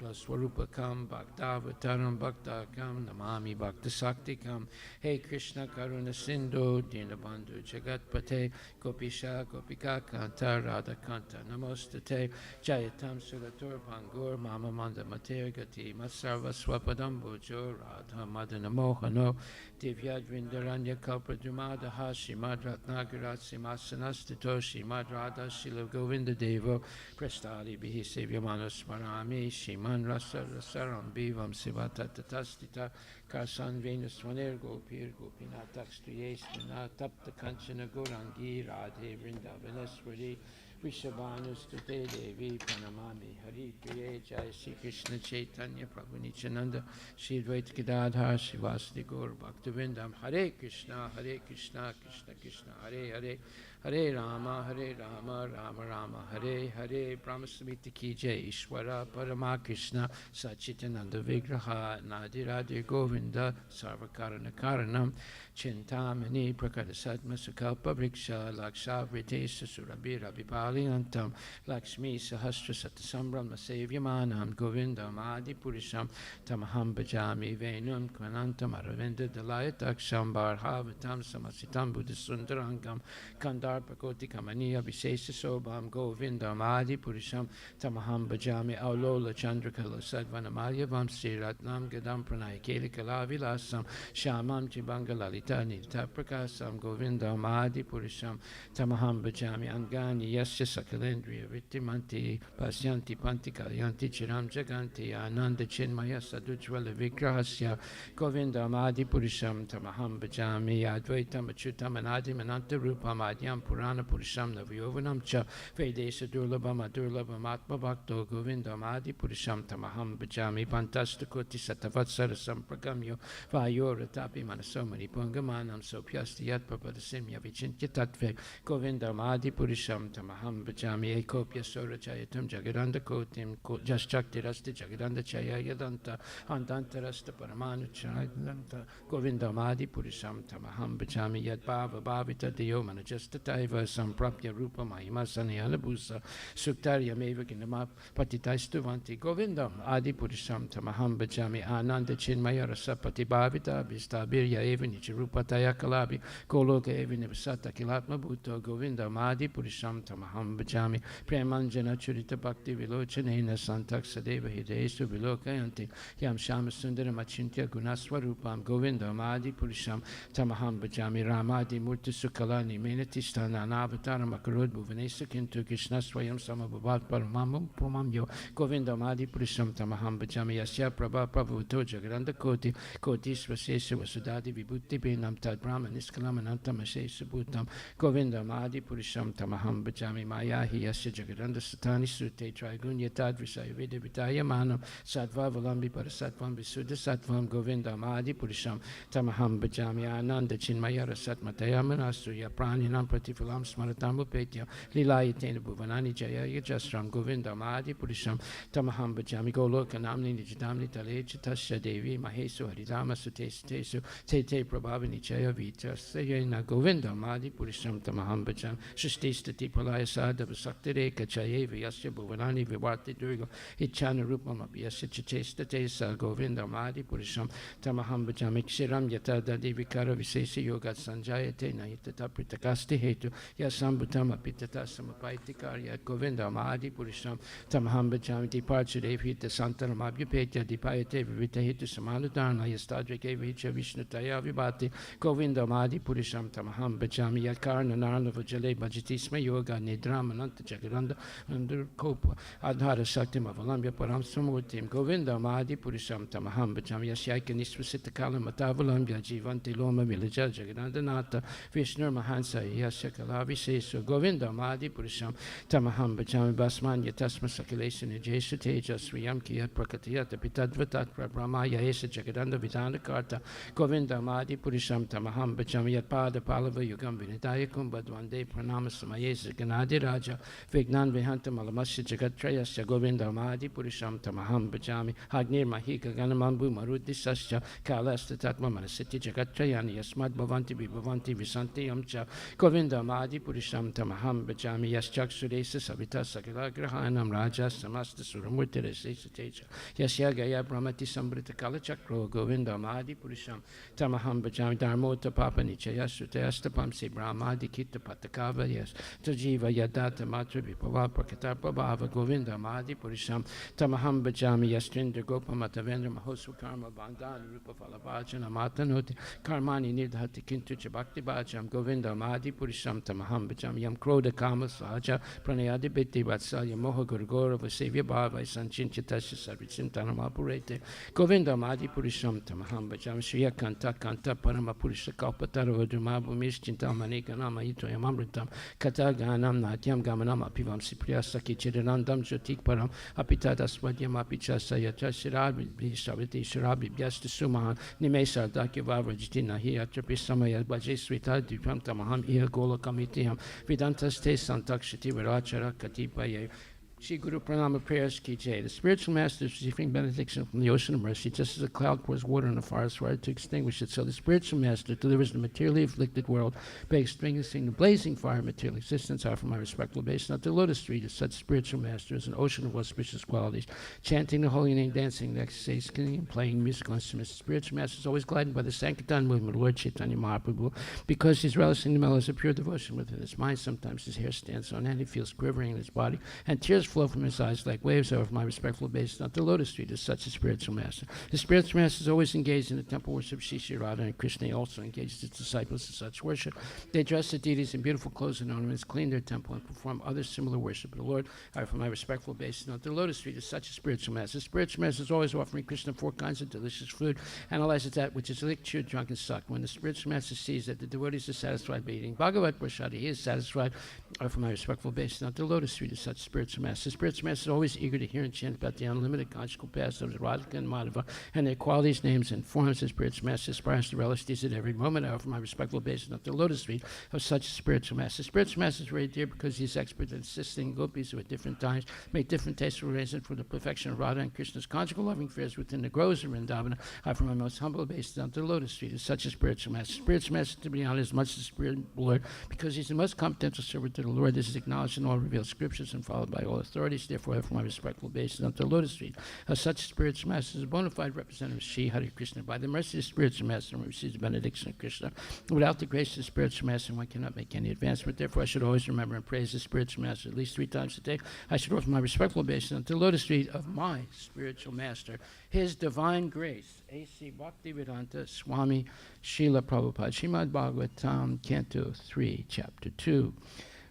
Swarupakam Bhaktavataram Bhaktakam Namami Bhakta Saktikam Hey Krishna Karuna Sindhu Dinabandhu Jagatpate Gopisha Gopika Kanta Radha Kanta Namostate Jayatam Suratur Pangur Mama Manda Mater Gati Masarva Swapadam Bujur Radha Madana Mohano Divya Dvindaranya Kalpadumada Hashimad Ratnagarat Simasanastito Shimad Radha Shila Govinda Devo Prestali Bihi Sevyamano Smarami Shiman Rasa Rasaram Bivam Sivatatastita Karsan Venus Swaner Gopir Gopinatakstriye Smina Tapta Kanchana Gorangi Radhe Vrindavanaswari Vishabhanustute Devi Pranamami Hari Priye Jai Sri Krishna Chaitanya Prabhu Nityananda Shri Advaita Gadadhar Srivasadi Gaur Bhaktivindam Hare Krishna Krishna Krishna Hare Hare Hare Rama, Rama Rama, Hare Hare, Brahmasamita Ki Jai, Ishwara Parama Krishna, Sachitananda Vigraha, Nadi Radhe Govinda, Sarvakarana Karanam, Chintamani Prakadasatma Sukalpa Vriksha, Laksha Vritesa Surabi Rabipali Antam, Lakshmi Sahasra Satasambram Savyamanam, Govinda Madi Purisham, Tamaham Bhajami Venum, Kvanantam Aravinda Dalayataksham, Barhavatam Samasitam Buddhasundarangam, Kandar Pakoti Kamaniya Vishesha Sobham, Govindam Adi Purisham, Tamaham Bhajami Aulola Chandrakala Sadvanamalya Vamsi Ratnam Gadam Pranay Keli Kalavilasam, Shamam Chibangalalita Nilta Prakasam, Govindam Adi Purisham, Tamaham Bhajami Angani Yasya Sakalendriya Vittimanti, Pasyanti Panti Kalyanti Chiram Jaganti, Ananda Chinmaya Sadujvala Vigrahasya, Govindam Adi Purisham, Tamaham Bhajami, Advaitam Achutam Anadim Ananta Rupam Adhyam Purana Purisham Navyovanam Cha, Vedesa Durlabam Adurlabam Atma Bhakto, Govindam Adi Purisham, Tamaham Bhajami, Pantastakoti Satavatsara Sampragamyo, Vayora Tapi Manasomani Pungamanam, Sopyasti Yatpapadasimya Vichintya Tatve, Govindam Adi Purisham, Tamaham Bhajami, Ekopya Sora Chayatam Jagadanda Kotim, Jaschakti Rasti Jagadanda Chaya Yadanta, Andanta Rasta Paramanu Chayadanta, Govindam Adi Purisham, Tamaham Bhajami, Yad Bhava Bhavita Deo Manajastaiva, Samprapya Rupa Mahima Sanayana Busa, Suktarya Meva Kinama Patitaistuvanti, Govindam Adi Purisham, Tamaham Bhajami, Ananda Chinmaya Rasapati Bhavita, Vistabirya Eva Nichirupataya Kalabi, Goloka Eva Nivasata Kilatma Bhutto, Govindam Adi Purisham, Tamaham Bhajami, Premanjana Churita Bhakti Vilochanena Santak Sadeva Hidesu Vilokayanti, Yam Shama Sundaram Achintya Gunaswarupam, Govindam Adi Purisham, Tamaham Bhajami, Ramadi Murti Sukalani, Menatistana, Avatar Makarud, Bhuvanesa Kintu, Krishna Swayam Samabhavat Paramam Pumamyo, Govindam Adi Purisham, Tamaham Bhajami, Yasya Prabha Prabhuto, Jagaranda Koti, Koti Svasesa Vasudadi Vibhuti Benam Tad Brahma Niskalam Anantam Asesa Bhutam, Govindam Adi Purisham, Tamaham Bhajami, Maya Yasya Jagaranda Satani Sute, Trigunya Tad Visaya Veda Vitaya Manam, Sattva Valambi Parasatvam Visuddha Sattvam, Govindam Adi Purisham, Tamaham Bhajami, Ananda Chinmaya Rasat Mataya Manasuya, Praninam Pratifulam Smaratam Upetya, Lilayatena Bhuvanani Jaya Yajasram, Govindam Adi Purisham, Tamaham Bhajami, Golokanamni Nijidamni Tale Chitasya Devi, Mahesu Haridama Sutesu, Tete Prabhavani Jaya Vita, Sayena Govindam Adi Purisham, Tamaham Bhajam, Shististati Palaya Sada Saktireka Chayeva Yasya Bhuvanani Vivati Durga, Ichana Rupam Abhyasya Chitesta Tesa, Govindam Adi Purisham, Tamaham Bhajami, Kshiram Yatada Devikara Visesa Yoga Sanjayate Nahitata Pritakasti Hetu, Yasambhutama Pitata Samapaitikariya, Govindam Adi Purisham, Tamaham Bhajami, Departure Devhita Santanam Abhyapetya, Dipayate Vivita Hetu Samanudana, Yastadrike Vicha Vishnutaya Vibhati, Govindam Adi Purisham, Tamaham Bhajami, Yakarna Narnava Jale Bhajatisma Yoga, Nidram Ananta Jagaranda, Andur Kopa, Adhara Shaktim Avalambya Param Samurtim, Govindam Adi Purisham, Tamaham Bhajami, Yasyaika Nisvasita Kalam Atavalamya, Jivanti Loma Villaja Jagananda Nata, Vishnu Mahansa Yasya Kalavi Sesu, Govindam Adi Purisham, Tamaham Bhajami, Basman Yatasma Sakilation Jesu Teja Sriyam Kiyat Prakatiyat Pitadvatat Brahmaya Esa Jagadanda Vidana Karta, Govindam Adi Purisham, Tamaham Bhajami, Yatpada Palava Yugam Vinidaya Kumbadwande Pranama Samayesa Ganadi Raja, Vignan Vihanta Malamasya Jagatrayasya, Govindam Adi Purisham, Tamaham Bhajami, Hagnir Mahika Ganamambu Marudi Sasya, Kalasta Tatma Manasiti Jagatrayani, Yasmad Bhavanti Vibhavanti Visanti Amcha, Govindam Adi Purisham, Tamaham Bhajami, Yaschak Suresa Savita Sakila Grahanam Raja Samasta Suramurti Resesa Teja, Yasya Gaya Brahmati Sambrita Kala Chakro, Govindam Adi Purisham, Tamaham Bhajami, Dharmota Papa Nichaya Sutayastapam Se Brahmadi Kita Patakava, Yes, Tajiva Yadata Matra Vipava Prakata Prabhava, Govindam Adi Purisham, Tamaham Bhajami, Yastindra Gopamata Vendra Mahosva Karma Bandhan Rupa Falabhajana Matanoti, Karmani Nidhati Kintu Chabakti Bhajam, Govindam Adi Purisham, Tamaham Bhajami, Yam Kroda Kama Sahaja, Pranayadi Biti Vatsalya Moha Gurgora Vasevya Bhava, Sanchinchitasya Sarvichintanam Apurete, Govindam Adi Purisham, Tamaham Bhajami, Shriya Kanta Kanta Parama Purisha Kalpatara Vadumabu Mishchintamani Ganama Ito Yamamritam, Kata Ganam Natyam Gamanam Apivam Sipriya Saki Chiranandam Jyotik Param, Apitata Swadyam Apichasa Yatra Shirabi Shaviti Shirabi Byasta Sumahan, Nimesa Dakya Vavrajitina Hi Atrapi Samaya Bhajesvita Dipam Tamaham Iya Gola Lokamitiham Vedantas Te Santakshati Virachara Katipaye. Shri Guru Pranama prayers ki jai. The spiritual master is receiving benediction from the ocean of mercy, just as a cloud pours water in a forest fire to extinguish it. So the spiritual master delivers the materially afflicted world by extinguishing the blazing fire of material existence. I offer my respectful obeisance unto the lotus feet of such spiritual master as an ocean of auspicious qualities, chanting the holy name, dancing, ecstasy, singing, and playing musical instruments. The spiritual master is always glided by the Sankirtan movement of Lord Chaitanya Mahaprabhu, because he's relishing the mellows of pure devotion within his mind. Sometimes his hair stands on end, he feels quivering in his body, and tears flow from his eyes like waves. Over my respectful obeisance unto the lotus feet is such a spiritual master. The spiritual master is always engaged in the temple worship of Shri Radha, and Krishna also engages his disciples in such worship. They dress the deities in beautiful clothes and ornaments, clean their temple, and perform other similar worship of the Lord. I offer my respectful obeisance unto the lotus feet is such a spiritual master. The spiritual master is always offering Krishna 4 kinds of delicious food, analyzes that which is licked, chewed, drunk, and sucked. When the spiritual master sees that the devotees are satisfied by eating Bhagavad Prasad, he is satisfied. I offer my respectful obeisance unto the lotus feet is such a spiritual master. The spiritual master is always eager to hear and chant about the unlimited conjugal pastimes of Radhika and Madhava and their qualities, names, and forms. The spiritual master aspires to relish these at every moment. I offer my respectful obeisance unto the lotus feet of such a spiritual master. The spiritual master is very dear because he is expert at assisting gopis who at different times make different tasteful arrangements for the perfection of Radha and Krishna's conjugal loving affairs within the groves of Vrindavana. I offer my most humble obeisance unto the lotus feet of such a spiritual master. Spiritual master, to be honored as much as the Spirit of the Lord, because he's the most competent servant to the Lord. This is acknowledged in all revealed scriptures and followed by all authorities. Therefore, I offer my respectful obeisance unto the lotus feet of such a spiritual master is a bona fide representative of Sri Hare Krishna. By the mercy of the spiritual master, one receives the benediction of Krishna. Without the grace of the spiritual master, one cannot make any advancement. Therefore, I should always remember and praise the spiritual master at least 3 times a day. I should offer my respectful obeisance unto the lotus feet of my spiritual master, His Divine Grace, A.C. Bhaktivedanta Swami Srila Prabhupada. Srimad Bhagavatam, Canto 3, Chapter 2,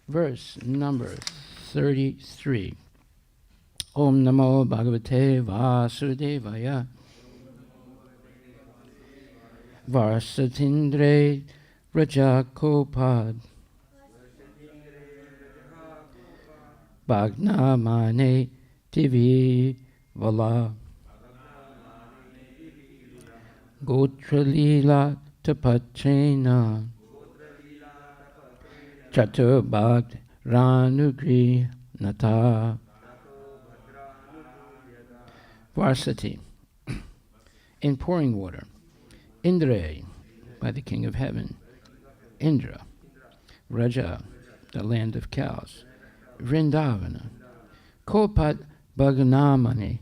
verse number 33. Om Namo Bhagavate Vasudevaya Varsatindre Rajakopad Bhagnamane Divi Vala Gotralila Tapachena Chatubhakt Ranugri Nata. Varsity, in pouring water. Indra, by the king of heaven. Indra. Raja, the land of cows. Vrindavana. Kopat Bhaganamani,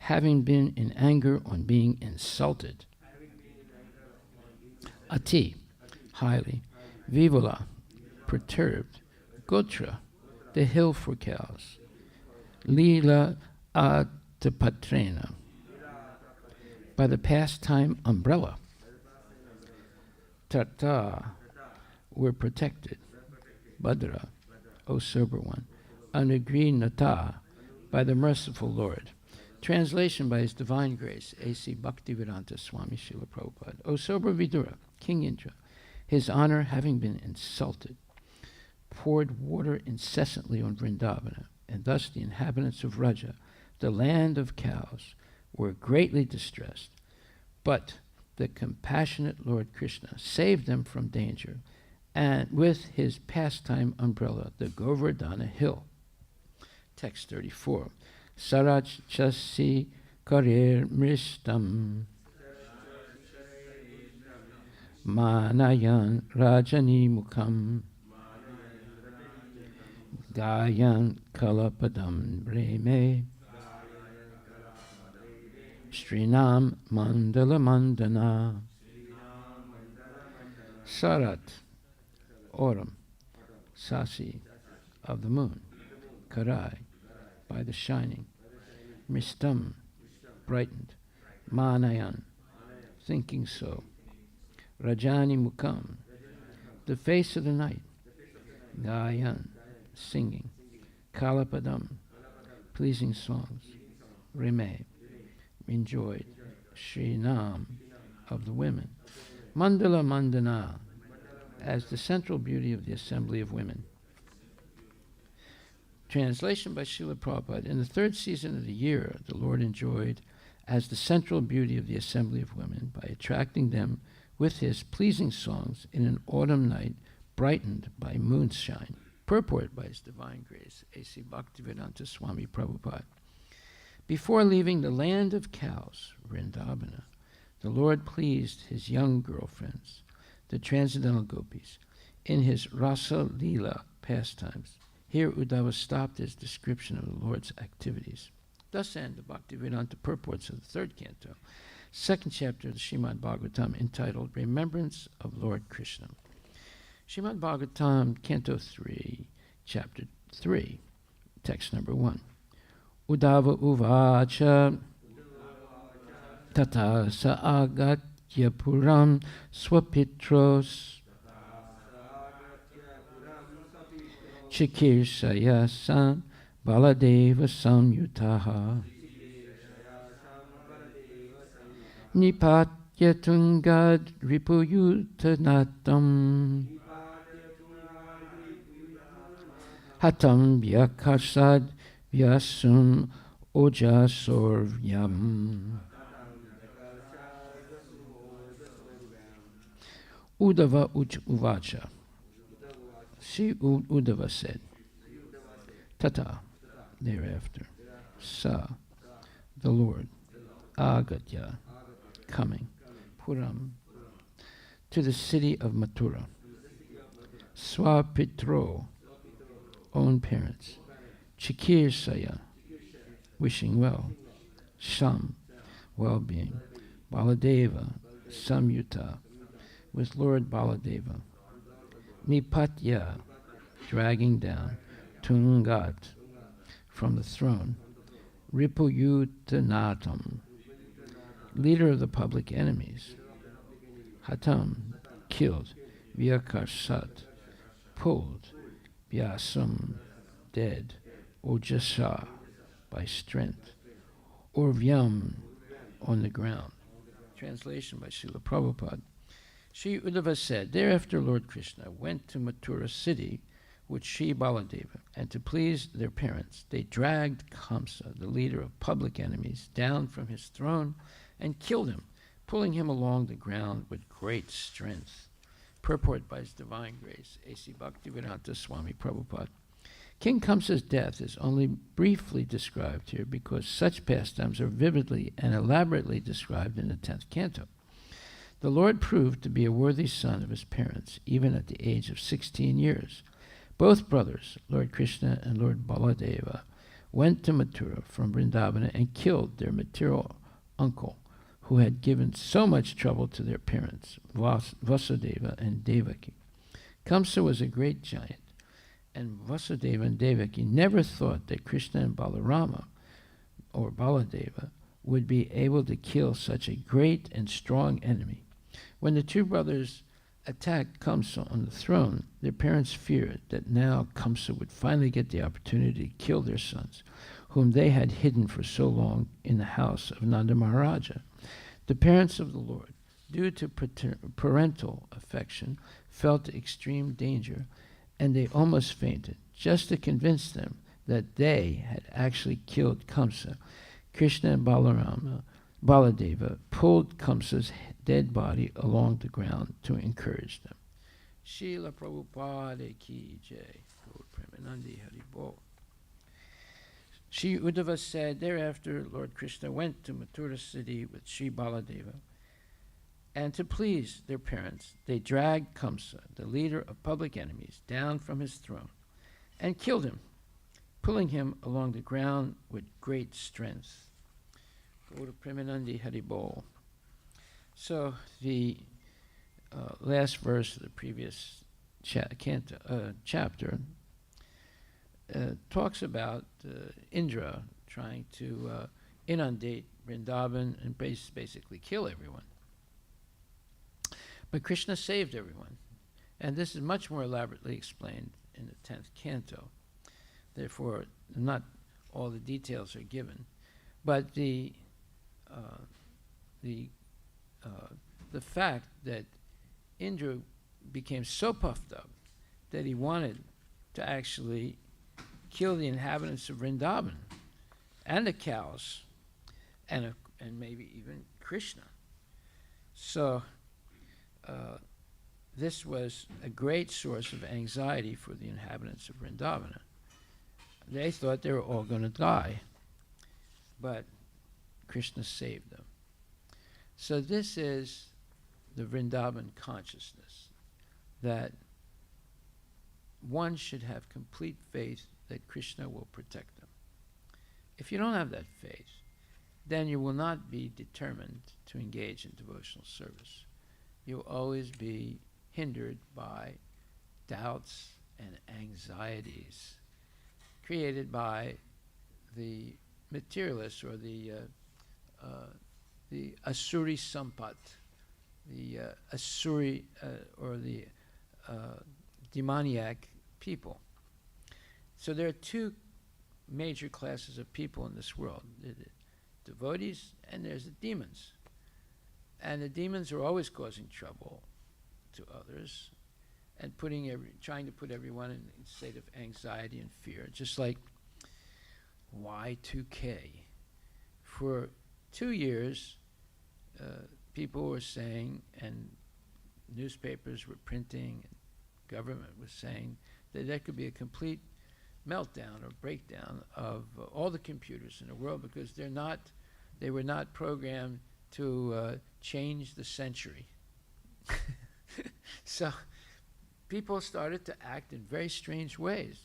having been in anger on being insulted. Ati, highly. Vivala, perturbed. Gotra, the hill for cows. Lila Atapatrena, by the pastime umbrella. Tata, were protected. Bhadra, O sober one. Anugri Nata, by the merciful Lord. Translation by His Divine Grace, A.C. Bhaktivedanta Swami Srila Prabhupada. O sober Vidura, King Indra, his honor having been insulted, poured water incessantly on Vrindavana, and thus the inhabitants of Raja, the land of cows, were greatly distressed. But the compassionate Lord Krishna saved them from danger, and with his pastime umbrella, the Govardhana hill. Text 34. Sarach chasi karir mristam manayan rajani mukham Gayan Kalapadam Breme Srinam Mandala Mandana. Sarat, autumn. Sasi, of the moon. Karai, by the shining. Mistam, brightened. Manayan, thinking so. Rajani Mukam, the face of the night. Gayan, singing. Kalapadam, pleasing songs. Rime, enjoyed. Srinam, of the women. Mandala Mandana, as the central beauty of the assembly of women. Translation by Srila Prabhupada. In the 3rd season of the year, the Lord enjoyed as the central beauty of the assembly of women by attracting them with his pleasing songs in an autumn night brightened by moonshine. Purport by His Divine Grace, A.C. Bhaktivedanta Swami Prabhupada. Before leaving the land of cows, Vrindavana, the Lord pleased his young girlfriends, the transcendental gopis, in his Rasa Leela pastimes. Here Uddhava stopped his description of the Lord's activities. Thus end the Bhaktivedanta purports of the third canto, second chapter of the Srimad Bhagavatam, entitled Remembrance of Lord Krishna. Srimad Bhagavatam, Canto 3, Chapter 3, text number 1. Uddhava uvacha tata sa agatya puram swapitros chikirsaya sam baladeva samyutaha nipatya tungad ripuyutanatam hatam vyakarsad vyasum ojasorvyam. Uddhava uvacha. Sri Uddhava said, Tata, thereafter, Sa, the Lord, Agatya, coming, Puram, to the city of Mathura, Swapitro, own parents, Chikirsaya, wishing well, Sham, well-being, Baladeva, Samyuta, with Lord Baladeva, Nipatya, dragging down, Tungat, from the throne, Ripuyutanatam, leader of the public enemies, Hatam, killed, Vyakarsat, pulled, Vyasam, dead, Ojasa, by strength, Urvyam, on the ground. Translation by Srila Prabhupada. Sri Uddhava said, thereafter Lord Krishna went to Mathura city with Sri Baladeva, and to please their parents, they dragged Kamsa, the leader of public enemies, down from his throne and killed him, pulling him along the ground with great strength. Purport by His Divine Grace, A.C. Bhaktivedanta Swami Prabhupada. King Kamsa's death is only briefly described here because such pastimes are vividly and elaborately described in the 10th canto. The Lord proved to be a worthy son of his parents, even at the age of 16 years. Both brothers, Lord Krishna and Lord Baladeva, went to Mathura from Vrindavana and killed their material uncle, who had given so much trouble to their parents, Vasudeva and Devaki. Kamsa was a great giant, and Vasudeva and Devaki never thought that Krishna and Balarama, or Baladeva, would be able to kill such a great and strong enemy. When the two brothers attacked Kamsa on the throne, their parents feared that now Kamsa would finally get the opportunity to kill their sons, whom they had hidden for so long in the house of Nanda Maharaja. The parents of the Lord, due to parental affection, felt extreme danger, and they almost fainted. Just to convince them that they had actually killed Kamsa, Krishna and Baladeva pulled Kamsa's dead body along the ground to encourage them. Srila Prabhupada ki jai. Premanandi Haribol. Sri Uddhava said, thereafter Lord Krishna went to Mathura city with Sri Baladeva, and to please their parents, they dragged Kamsa, the leader of public enemies, down from his throne and killed him, pulling him along the ground with great strength. Go to Premanandi Haribol. So the last verse of the previous chapter talks about Indra trying to inundate Vrindavan and basically kill everyone. But Krishna saved everyone. And this is much more elaborately explained in the 10th canto. Therefore, not all the details are given. But the fact that Indra became so puffed up that he wanted to actually kill the inhabitants of Vrindavan and the cows and maybe even Krishna. So this was a great source of anxiety for the inhabitants of Vrindavan. They thought they were all going to die, but Krishna saved them. So this is the Vrindavan consciousness, that one should have complete faith that Krishna will protect them. If you don't have that faith, then you will not be determined to engage in devotional service. You'll always be hindered by doubts and anxieties created by the materialists, or the Asuri Sampat, the Asuri or the demoniac people. So there are two major classes of people in this world: the devotees and there's the demons. And the demons are always causing trouble to others and trying to put everyone in a state of anxiety and fear, just like Y2K. For 2 years, people were saying, and newspapers were printing, and government was saying, that there could be a complete meltdown or breakdown of all the computers in the world because they were not programmed to change the century. So people started to act in very strange ways.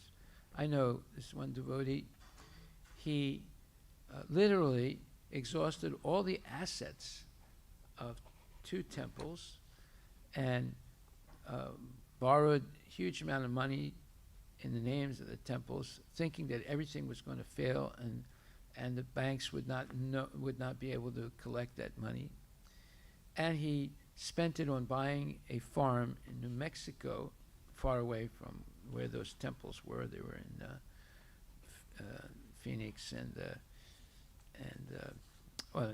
I know this one devotee, he literally exhausted all the assets of 2 temples and borrowed a huge amount of money in the names of the temples, thinking that everything was going to fail and the banks would not be able to collect that money. And he spent it on buying a farm in New Mexico, far away from where those temples were. They were in Phoenix and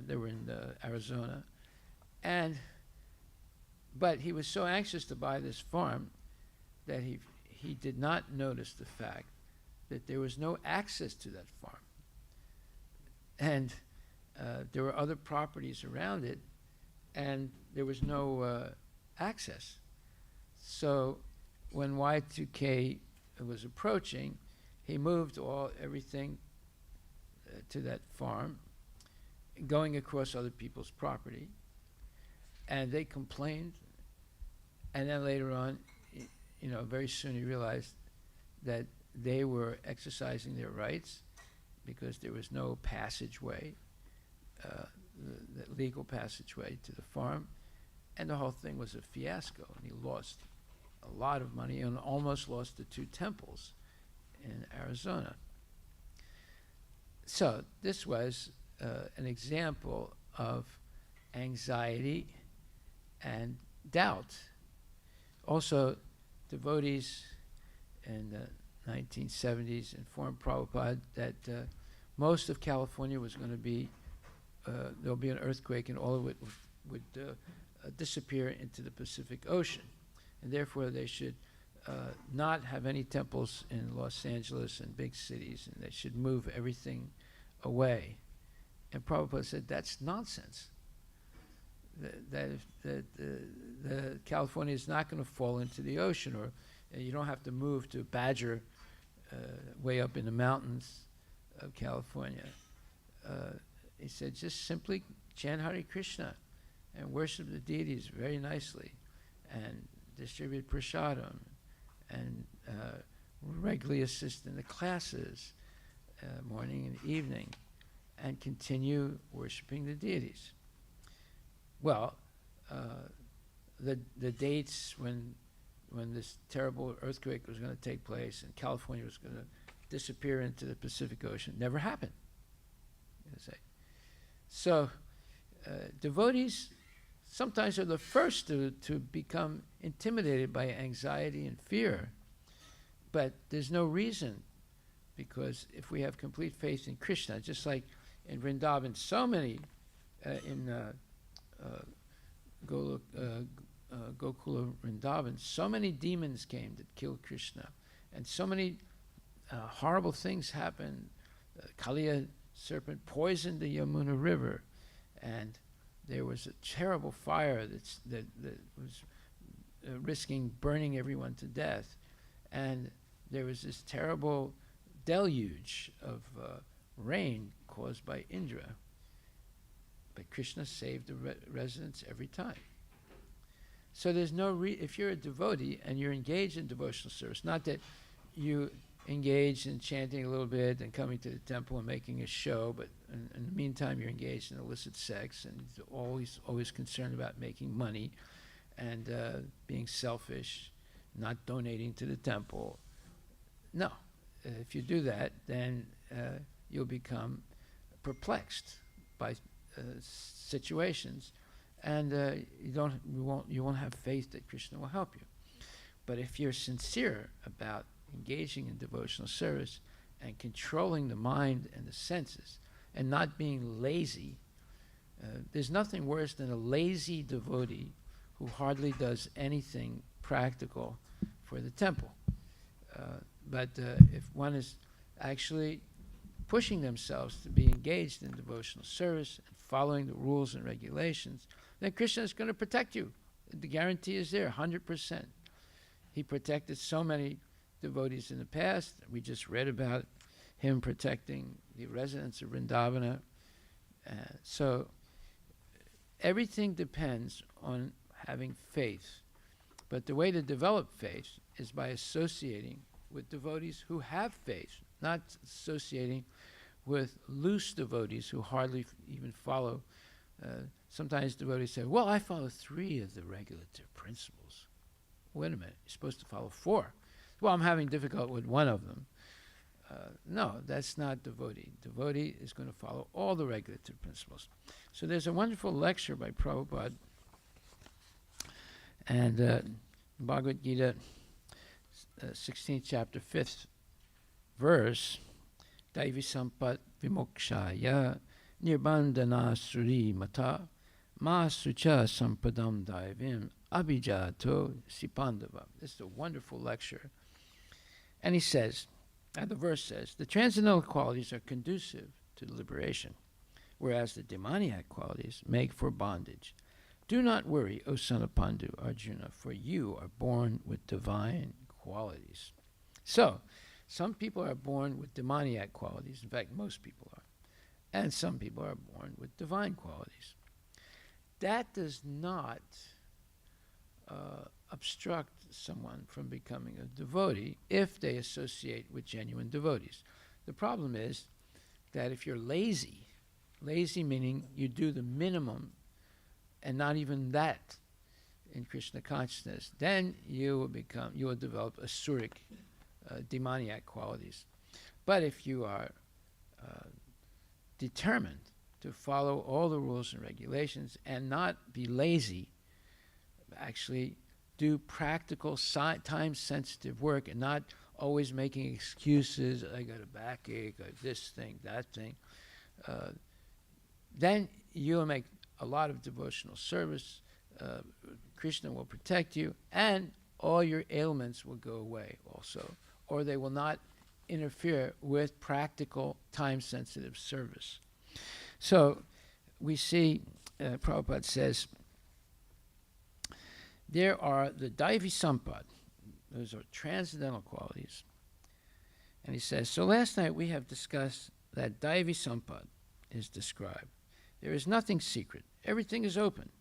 they were in Arizona. But he was so anxious to buy this farm that he did not notice the fact that there was no access to that farm. And there were other properties around it, and there was no access. So when Y2K was approaching, he moved everything to that farm, going across other people's property, and they complained. And then later on, very soon he realized that they were exercising their rights because there was no passageway, the legal passageway to the farm, and the whole thing was a fiasco, and he lost a lot of money and almost lost the 2 temples in Arizona. So this was an example of anxiety and doubt. Also, devotees in the 1970s informed Prabhupada that most of California was going to be, there'll be an earthquake and all of it would disappear into the Pacific Ocean. And therefore they should not have any temples in Los Angeles and big cities, and they should move everything away. And Prabhupada said, that's nonsense. That California is not going to fall into the ocean, or you don't have to move to Badger, way up in the mountains of California. He said, just simply chant Hare Krishna and worship the deities very nicely, and distribute prasadam, and regularly assist in the classes, morning and evening, and continue worshiping the deities. Well, the dates when this terrible earthquake was going to take place and California was going to disappear into the Pacific Ocean never happened. So devotees sometimes are the first to become intimidated by anxiety and fear, but there's no reason, because if we have complete faith in Krishna, just like in Vrindavan, so many in Gokula Vrindavan, so many demons came that killed Krishna, and so many horrible things happened. Kaliya serpent poisoned the Yamuna River, and there was a terrible fire that was risking burning everyone to death. And there was this terrible deluge of rain caused by Indra. But Krishna saved the residents every time. So there's no if you're a devotee and you're engaged in devotional service, not that you engage in chanting a little bit and coming to the temple and making a show, but in the meantime you're engaged in illicit sex and always concerned about making money and being selfish, not donating to the temple. No, if you do that, then you'll become perplexed by situations, and you won't have faith that Krishna will help you. But if you're sincere about engaging in devotional service and controlling the mind and the senses and not being lazy, there's nothing worse than a lazy devotee who hardly does anything practical for the temple. But if one is actually pushing themselves to be engaged in devotional service and following the rules and regulations, then Krishna is going to protect you. The guarantee is there, 100%. He protected so many devotees in the past. We just read about him protecting the residents of Vrindavana. So everything depends on having faith. But the way to develop faith is by associating with devotees who have faith, not associating with loose devotees who hardly even follow. Sometimes devotees say, well, I follow 3 of the regulative principles. Wait a minute, you're supposed to follow 4. Well, I'm having difficulty with one of them. No, that's not devotee. Devotee is going to follow all the regulative principles. So there's a wonderful lecture by Prabhupada, and Bhagavad Gita, 16th chapter, 5th verse, Daivi Sampat Vimokshaya Nirbandhana Suri Mata Ma Sucha Sampadam Daivim Abhijato Sipandava. This is a wonderful lecture. And he says, and the verse says, the transcendental qualities are conducive to liberation, whereas the demoniac qualities make for bondage. Do not worry, O son of Pandu, Arjuna, for you are born with divine qualities. So, some people are born with demoniac qualities. In fact, most people are. And some people are born with divine qualities. That does not obstruct someone from becoming a devotee if they associate with genuine devotees. The problem is that if you're lazy meaning you do the minimum and not even that in Krishna consciousness, then you will develop asuric, demoniac qualities. But if you are determined to follow all the rules and regulations and not be lazy, actually do practical, time-sensitive work and not always making excuses, I got a backache, or this thing, that thing, then you'll make a lot of devotional service. Krishna will protect you, and all your ailments will go away also, or they will not interfere with practical, time-sensitive service. So we see, Prabhupada says, there are the Daivi Sampad, those are transcendental qualities. And he says, so last night we have discussed that Daivi Sampad is described. There is nothing secret. Everything is open.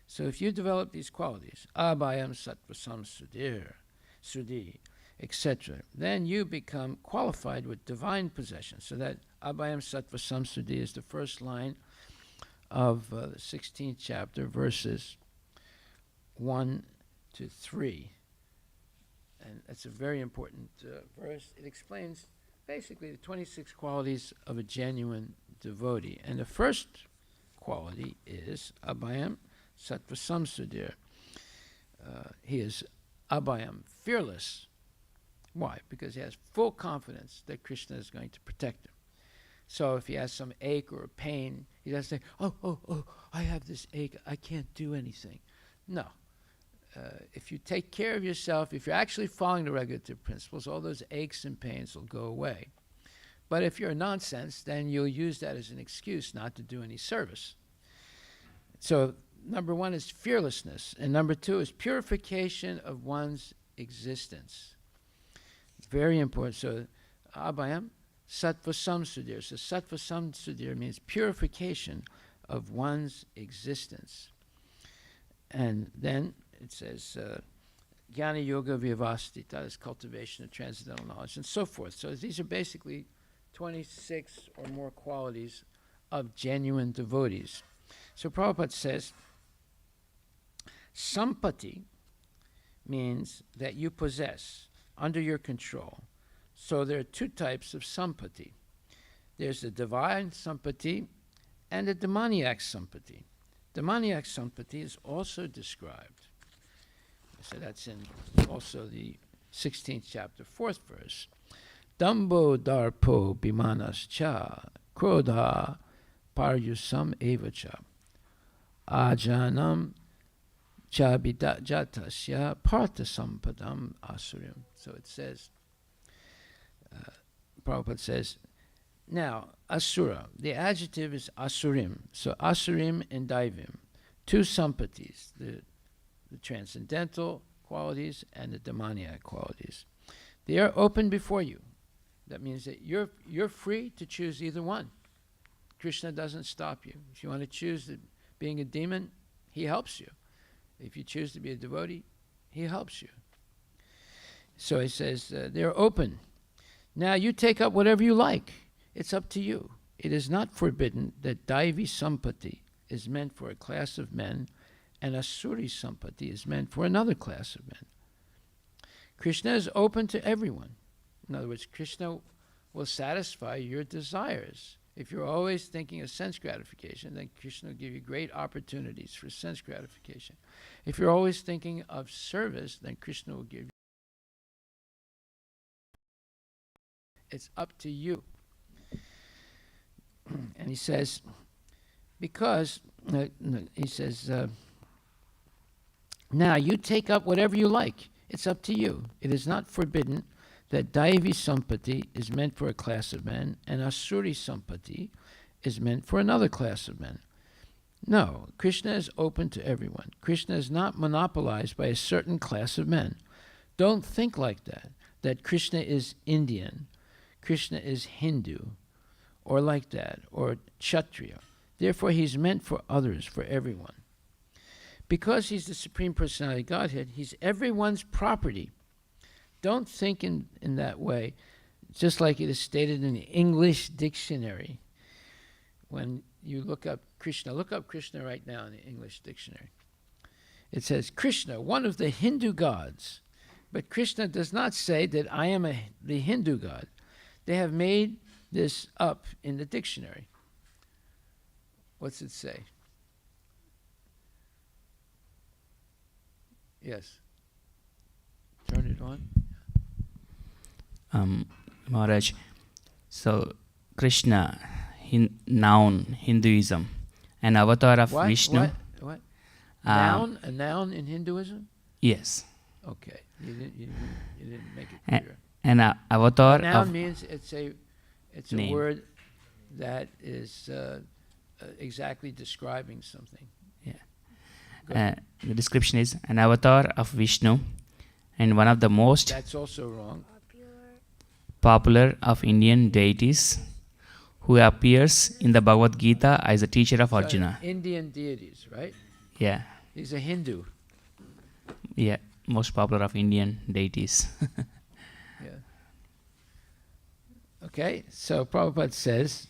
So if you develop these qualities, abhayam sattvasam sudhi, etc., then you become qualified with divine possession. So that abhayam sattvasam sudhi is the first line of the 16th chapter, verses 1 to 3. And that's a very important verse. It explains basically the 26 qualities of a genuine devotee. And the first quality is abhayam sattvasam sudhir. He is abhayam, fearless. Why? Because he has full confidence that Krishna is going to protect him. So if he has some ache or a pain, he doesn't say, oh, I have this ache, I can't do anything. No. If you take care of yourself, if you're actually following the regulative principles, all those aches and pains will go away. But if you're a nonsense, then you'll use that as an excuse not to do any service. So number one is fearlessness, and number two is purification of one's existence. Very important. So, Abhayam, Sattva Samsudir. So, Sattva Samsudir means purification of one's existence. And then it says, Jnana Yoga Vyavastita is cultivation of transcendental knowledge, and so forth. So, these are basically 26 or more qualities of genuine devotees. So, Prabhupada says, Sampati means that you possess, under your control. So there are two types of sampati. There's the divine sampati and the demoniac sampati. Demoniac sampati is also described. So that's in also the 16th chapter, 4th verse. Dambo darpo bimanas cha krodha paryusam evacha ajanam jatasya partha sampadam asurim. So it says, Prabhupada says, now, asura, the adjective is asurim. So asurim and daivim, two sampatis, the transcendental qualities and the demoniac qualities. They are open before you. That means that you're free to choose either one. Krishna doesn't stop you. If you want to choose being a demon, he helps you. If you choose to be a devotee, he helps you. So he says, they're open. Now you take up whatever you like. It's up to you. It is not forbidden that Daivi Sampati is meant for a class of men and Asuri Sampati is meant for another class of men. Krishna is open to everyone. In other words, Krishna will satisfy your desires. If you're always thinking of sense gratification, then Krishna will give you great opportunities for sense gratification. If you're always thinking of service, then Krishna will give you. It's up to you. And he says, because, he says, now you take up whatever you like. It's up to you. It is not forbidden that Daivi Sampati is meant for a class of men and Asuri Sampati is meant for another class of men. No, Krishna is open to everyone. Krishna is not monopolized by a certain class of men. Don't think like that Krishna is Indian, Krishna is Hindu, or like that, or Kshatriya. Therefore, he's meant for others, for everyone. Because he's the Supreme Personality of Godhead, he's everyone's property. Don't think in that way, just like it is stated in the English dictionary. When you look up Krishna right now in the English dictionary. It says, Krishna, one of the Hindu gods. But Krishna does not say that I am the Hindu god. They have made this up in the dictionary. What's it say? Yes. Turn it on. Maharaj, so Krishna, noun, Hinduism, an avatar of Vishnu. What? Noun? A noun in Hinduism? Yes. Okay. You didn't make it clear. An avatar noun of means it's a name. word that is exactly describing something. Yeah. The description is an avatar of Vishnu and one of the most That's also wrong. popular of Indian deities who appears in the Bhagavad Gita as a teacher of Arjuna. Indian deities, right? Yeah. He's a Hindu. Yeah. Most popular of Indian deities. Yeah. Okay, so Prabhupada says,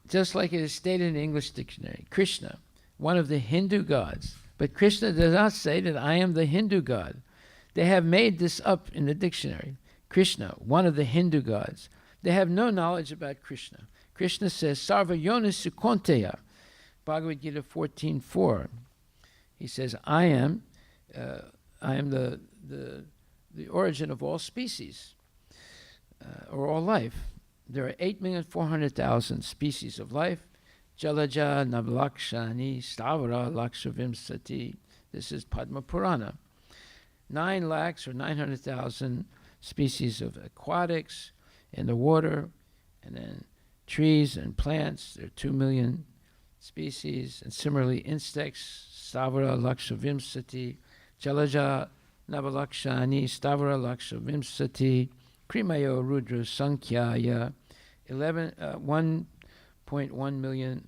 just like it is stated in the English dictionary, Krishna, one of the Hindu gods. But Krishna does not say that I am the Hindu god. They have made this up in the dictionary. Krishna, one of the Hindu gods. They have no knowledge about Krishna. Krishna says, Sarva Yonis Sukonteya, Bhagavad Gita 14:4. He says, I am the origin of all species, or all life. There are 8,400,000 species of life. Jalaja Navlakshani Stavara Lakshvimsati. This is Padma Purana. 9 lakhs or 900,000 species of aquatics in the water, and then trees and plants. There are 2 million species, and similarly insects, Stavara Laksha Vimsati, Jalaja Navalakshani, Stavara Laksha Vimsati, Krimayo Rudra Sankhya 1.1 million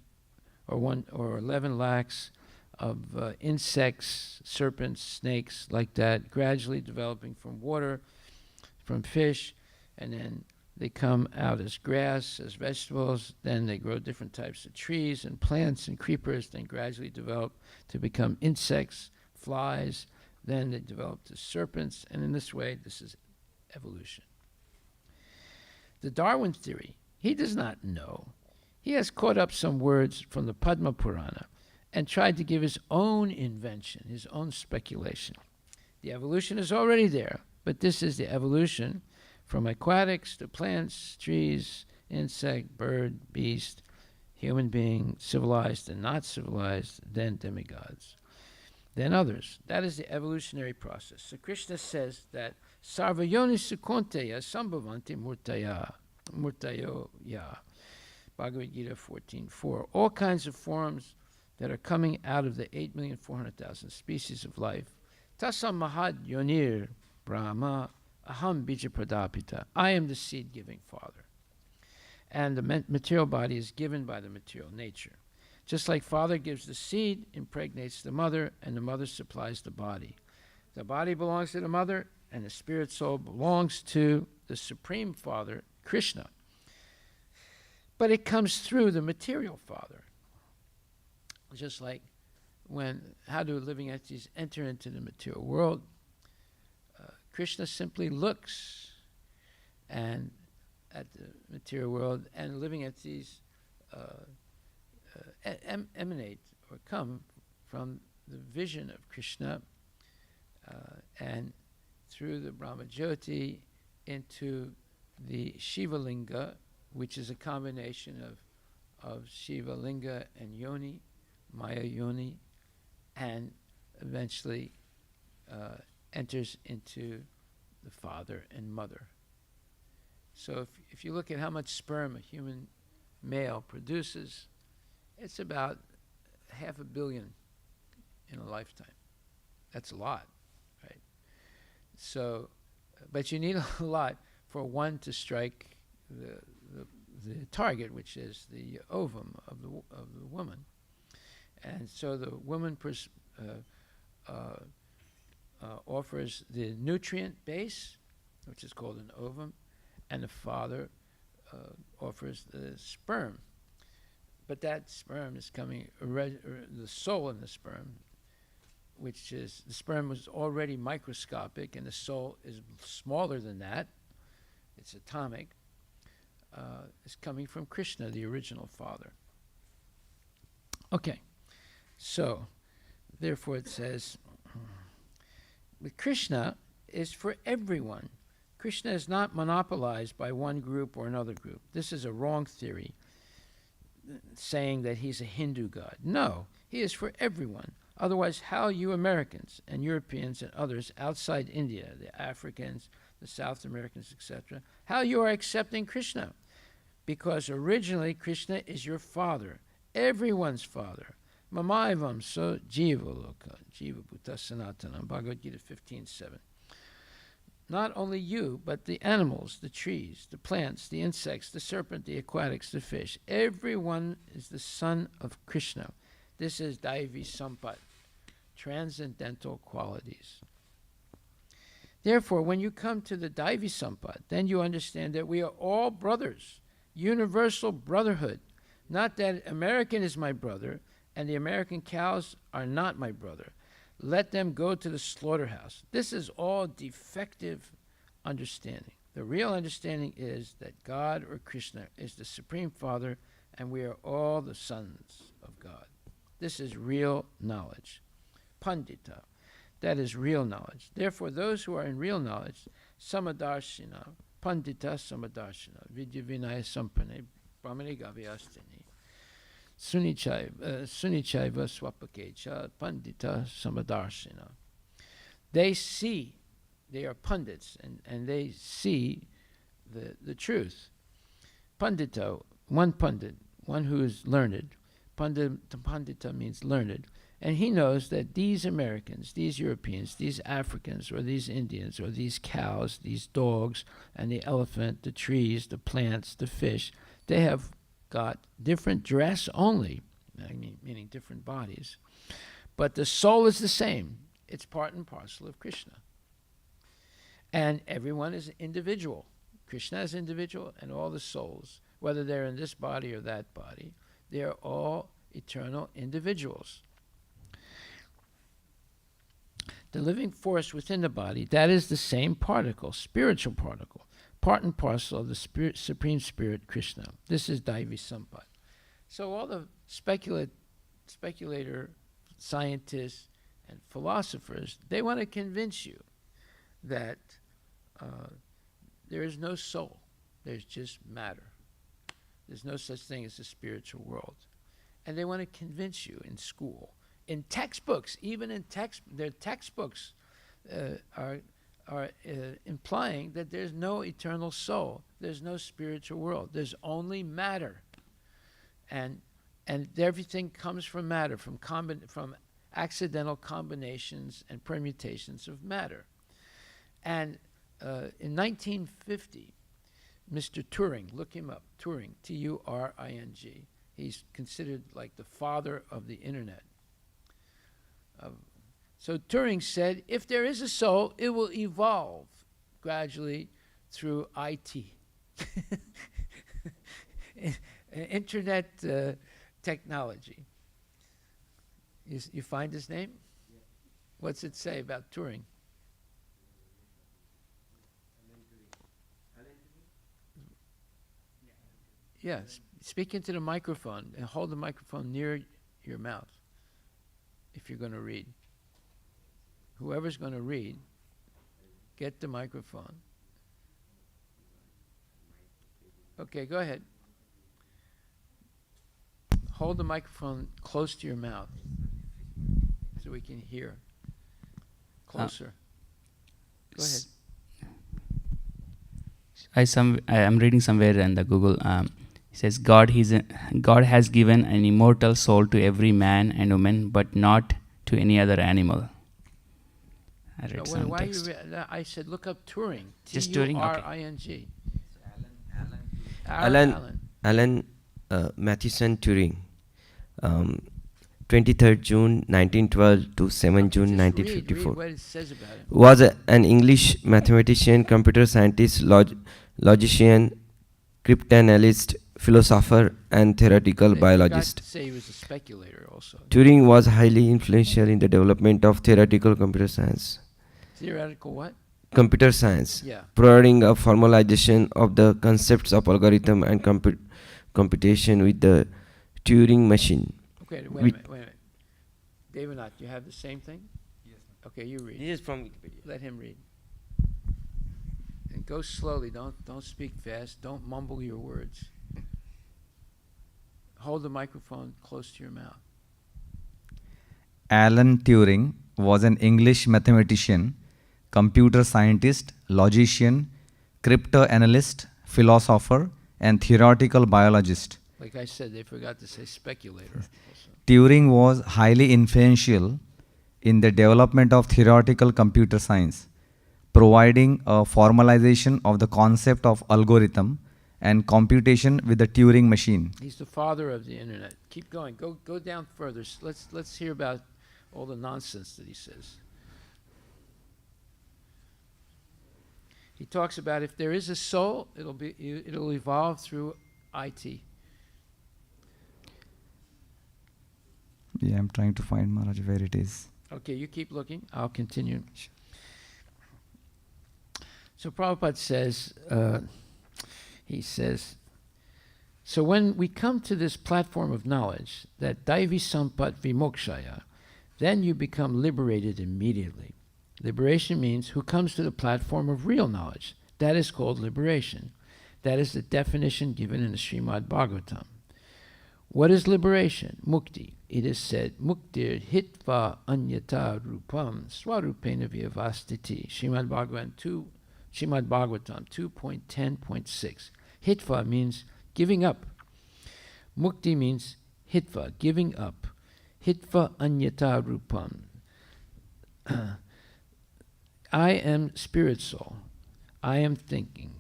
or 11 lakhs of insects, serpents, snakes, like that, gradually developing from water, from fish, and then they come out as grass, as vegetables, then they grow different types of trees and plants and creepers, then gradually develop to become insects, flies, then they develop to serpents, and in this way, this is evolution. The Darwin theory, he does not know. He has caught up some words from the Padma Purana and tried to give his own invention, his own speculation. The evolution is already there, but this is the evolution from aquatics to plants, trees, insect, bird, beast, human being, civilized and not civilized, then demigods, then others. That is the evolutionary process. So Krishna says that Sarvayoni Sukonteya Sambhavanti Murtayo Ya. Bhagavad Gita 14.4. All kinds of forms that are coming out of the 8,400,000 species of life. Tasam Mahad Yonir Brahma Aham Bija Pradapita. I am the seed-giving father. And the material body is given by the material nature. Just like father gives the seed, impregnates the mother, and the mother supplies the body. The body belongs to the mother, and the spirit soul belongs to the Supreme Father, Krishna. But it comes through the material father. Just like how do living entities enter into the material world? Krishna simply looks at the material world, and living entities emanate or come from the vision of Krishna, and through the Brahmajyoti into the Shiva Linga, which is a combination of Shiva Linga and Yoni, Maya Yoni, and eventually enters into the father and mother. So if you look at how much sperm a human male produces, it's about 500 million in a lifetime. That's a lot, right? So, but you need a lot for one to strike the target, which is the ovum of the woman. And so the woman offers the nutrient base, which is called an ovum, and the father offers the sperm. But that sperm is coming, the soul in the sperm, which is, the sperm was already microscopic, and the soul is smaller than that. It's atomic. Is coming from Krishna, the original father. Okay, so therefore it says, but Krishna is for everyone. Krishna is not monopolized by one group or another group. This is a wrong theory, saying that he's a Hindu god. No, he is for everyone. Otherwise, how you Americans and Europeans and others outside India, the Africans, the South Americans, etc., how you are accepting Krishna? Because originally Krishna is your father, everyone's father. Mamaivam so jiva loka, jiva bhuta sanatanam, Bhagavad Gita 15.7. Not only you, but the animals, the trees, the plants, the insects, the serpent, the aquatics, the fish. Everyone is the son of Krishna. This is Daivi Sampat, transcendental qualities. Therefore, when you come to the Daivi Sampat, then you understand that we are all brothers, universal brotherhood. Not that American is my brother and the American cows are not my brother. Let them go to the slaughterhouse. This is all defective understanding. The real understanding is that God or Krishna is the Supreme Father and we are all the sons of God. This is real knowledge. Pandita, that is real knowledge. Therefore, those who are in real knowledge, samadarshina, pandita samadarshina, vidya vinaya sampane, brahmane gavyastini, sunichaiva swapakecha, pandita samadarshina. They see, they are pundits, and they see the truth. Pandito, one pundit, one who is learned, Pandita means learned. And he knows that these Americans, these Europeans, these Africans, or these Indians, or these cows, these dogs, and the elephant, the trees, the plants, the fish, they have got different dress only, meaning different bodies. But the soul is the same. It's part and parcel of Krishna. And everyone is individual. Krishna is individual, and all the souls, whether they're in this body or that body, they're all eternal individuals. The living force within the body, that is the same particle, spiritual particle, part and parcel of the spirit, Supreme Spirit, Krishna. This is Daivi Sampat. So all the speculator, scientists, and philosophers, they want to convince you that there is no soul. There's just matter. There's no such thing as a spiritual world. And they want to convince you in school, in textbooks, even in their textbooks are implying that there's no eternal soul. There's no spiritual world. There's only matter. And everything comes from matter, from accidental combinations and permutations of matter. And in 1950, Mr. Turing, look him up, Turing, Turing, he's considered like the father of the internet. So Turing said, if there is a soul, it will evolve gradually through IT. Internet technology. You find his name? Yeah. What's it say about Turing? Yes. Speak into the microphone and hold the microphone near your mouth if you're going to read. Whoever's going to read, get the microphone. Okay, go ahead. Hold the microphone close to your mouth so we can hear. Closer. Go ahead. I am reading somewhere in the Google. It says God has given an immortal soul to every man and woman, but not to any other animal. I read some text. I said look up Turing. Just Turing. Turing. Alan Matheson Turing, 23rd June 1912 to 7 June 1954. Read what it says about him. Was an English mathematician, computer scientist, logician, cryptanalyst, philosopher, and theoretical biologist. To say he was a speculator also. Turing was highly influential in the development of theoretical computer science. Theoretical what? Computer science, Yeah. providing a formalization of the concepts of algorithm and computation with the Turing machine. Okay, wait a minute. Devanath, you have the same thing? Yes. Okay, you read. He is from Wikipedia. Let him read. And go slowly. Don't speak fast. Don't mumble your words. Hold the microphone close to your mouth. Alan Turing was an English mathematician, computer scientist, logician, cryptanalyst, philosopher, and theoretical biologist. Like I said, they forgot to say speculator. Also. Turing was highly influential in the development of theoretical computer science, providing a formalization of the concept of algorithm and computation with the Turing machine. He's the father of the internet. Keep going. Go down further. Let's hear about all the nonsense that he says. He talks about if there is a soul, it'll evolve through IT. Yeah, I'm trying to find, Maharaj, where it is. Okay, you keep looking. I'll continue. So Prabhupada says, he says, so when we come to this platform of knowledge, that Daivi Sampat Vimokshaya, then you become liberated immediately. Liberation means who comes to the platform of real knowledge. That is called liberation. That is the definition given in the Srimad Bhagavatam. What is liberation? Mukti. It is said, Muktir hitva anyata rupam swarupena vyavastiti. Srimad Bhagavatam 2.10.6. Hitva means giving up. Mukti means Hitva, giving up. Hitva anyata rupam. I am spirit soul. I am thinking.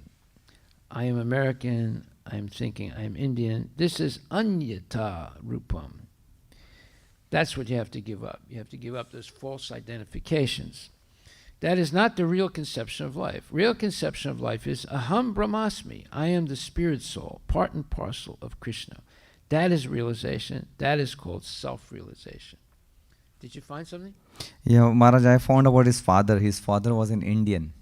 I am American. I am thinking. I am Indian. This is anyata rupam. That's what you have to give up. You have to give up those false identifications. That is not the real conception of life. Real conception of life is aham brahmasmi. I am the spirit soul, part and parcel of Krishna. That is realization. That is called self-realization. Did you find something? Yeah, Maharaj, I found about his father. His father was an Indian.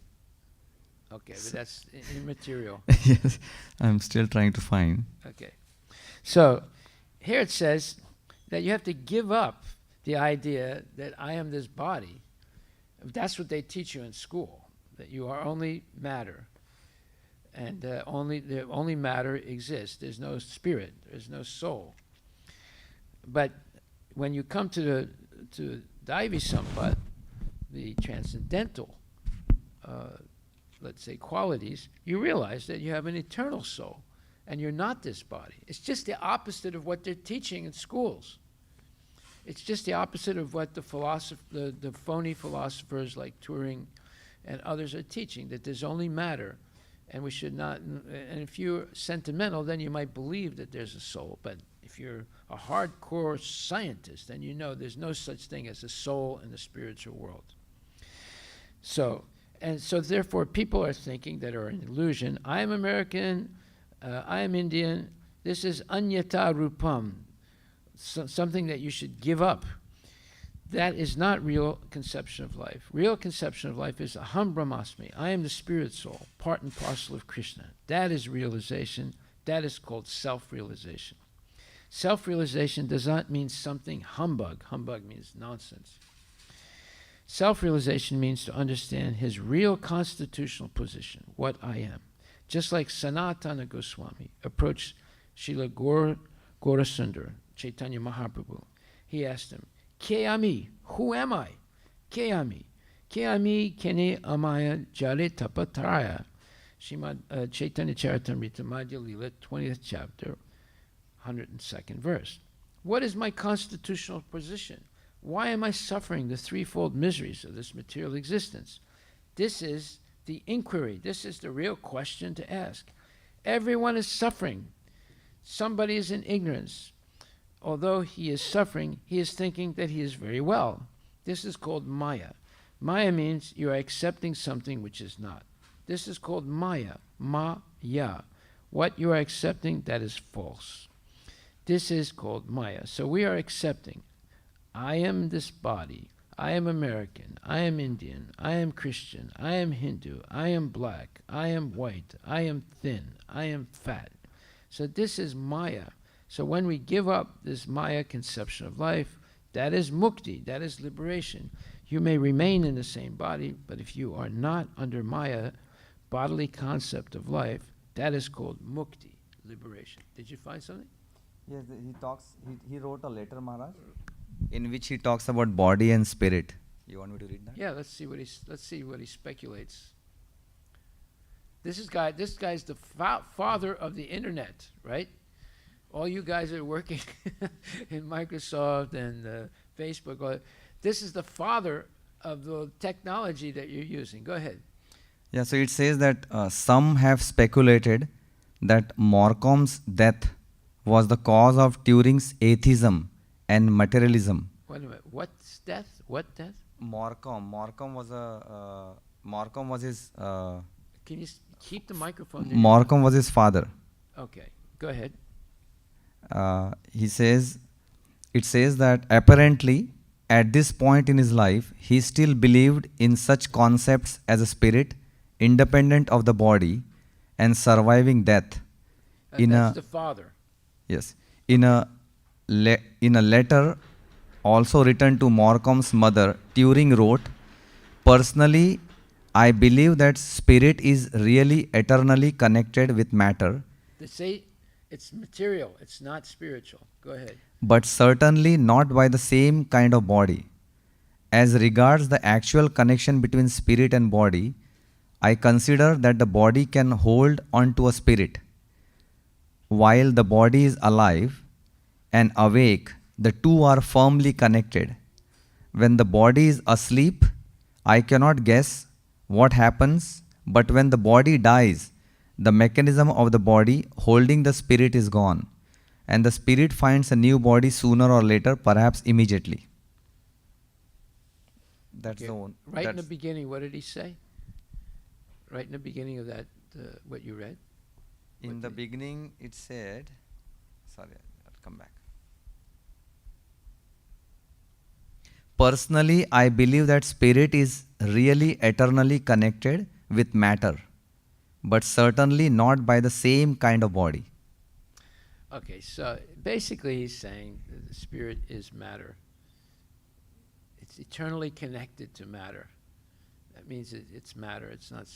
Okay, but that's immaterial. Yes, I'm still trying to find. Okay. So here it says that you have to give up the idea that I am this body. That's what they teach you in school, that you are only matter. And only matter exists. There's no spirit. There's no soul. But when you come to Daivi Sampat, the transcendental, let's say, qualities, you realize that you have an eternal soul, and you're not this body. It's just the opposite of what they're teaching in schools. It's just the opposite of what the phony philosophers like Turing and others are teaching, that there's only matter. And we should not, and if you're sentimental, then you might believe that there's a soul. But if you're a hardcore scientist, then you know there's no such thing as a soul in the spiritual world. So therefore, people are thinking that are an illusion. I am American, I am Indian. This is anyata rupam, something that you should give up. That is not real conception of life. Real conception of life is aham brahmasmi. I am the spirit soul, part and parcel of Krishna. That is realization. That is called self-realization. Self-realization does not mean something humbug. Humbug means nonsense. Self-realization means to understand his real constitutional position, what I am. Just like Sanatana Goswami approached Srila Gaurasundar, Chaitanya Mahaprabhu. He asked him, Ke-ami, who am I? Ke-ami. Ke-ami kene amaya jare tapatraya. Srimad Chaitanya Charitamrita Madhya Lila, 20th chapter, 102nd verse. What is my constitutional position? Why am I suffering the threefold miseries of this material existence? This is the inquiry. This is the real question to ask. Everyone is suffering. Somebody is in ignorance. Although he is suffering, he is thinking that he is very well. This is called Maya. Maya means you are accepting something which is not. This is called Maya. Ma-ya. What you are accepting, that is false. This is called Maya. So we are accepting. I am this body. I am American. I am Indian. I am Christian. I am Hindu. I am black. I am white. I am thin. I am fat. So this is Maya. So when we give up this Maya conception of life, that is mukti, that is liberation. You may remain in the same body, but if you are not under Maya, bodily concept of life, that is called mukti, liberation. Did you find something? Yes, he wrote a letter, Maharaj, in which he talks about body and spirit. You want me to read that? Yeah, let's see what he speculates. This guy's the father of the internet, right? All you guys that are working in Microsoft and Facebook, this is the father of the technology that you're using. Go ahead. Yeah, so it says that some have speculated that Morcombe's death was the cause of Turing's atheism and materialism. Wait a minute. What's death? What death? Morcombe was his. Can you keep the microphone? Morcombe was his father. Okay, go ahead. It says that apparently at this point in his life, he still believed in such concepts as a spirit, independent of the body, and surviving death. That's the father. Yes. In a letter also written to Morcombe's mother, Turing wrote, "Personally, I believe that spirit is really eternally connected with matter." They say it's material, it's not spiritual. Go ahead. But certainly not by the same kind of body. As regards the actual connection between spirit and body, I consider that the body can hold on to a spirit while the body is alive, and awake, the two are firmly connected. When the body is asleep, I cannot guess what happens, but when the body dies, the mechanism of the body holding the spirit is gone, and the spirit finds a new body sooner or later, perhaps immediately. That's Okay. the one. Right in the beginning, what did he say? Right in the beginning of that, what you read? In What the did- beginning, it said, sorry, I'll come back. Personally, I believe that spirit is really eternally connected with matter, but certainly not by the same kind of body. Okay, so basically he's saying that the spirit is matter. It's eternally connected to matter. That means it's matter. It's not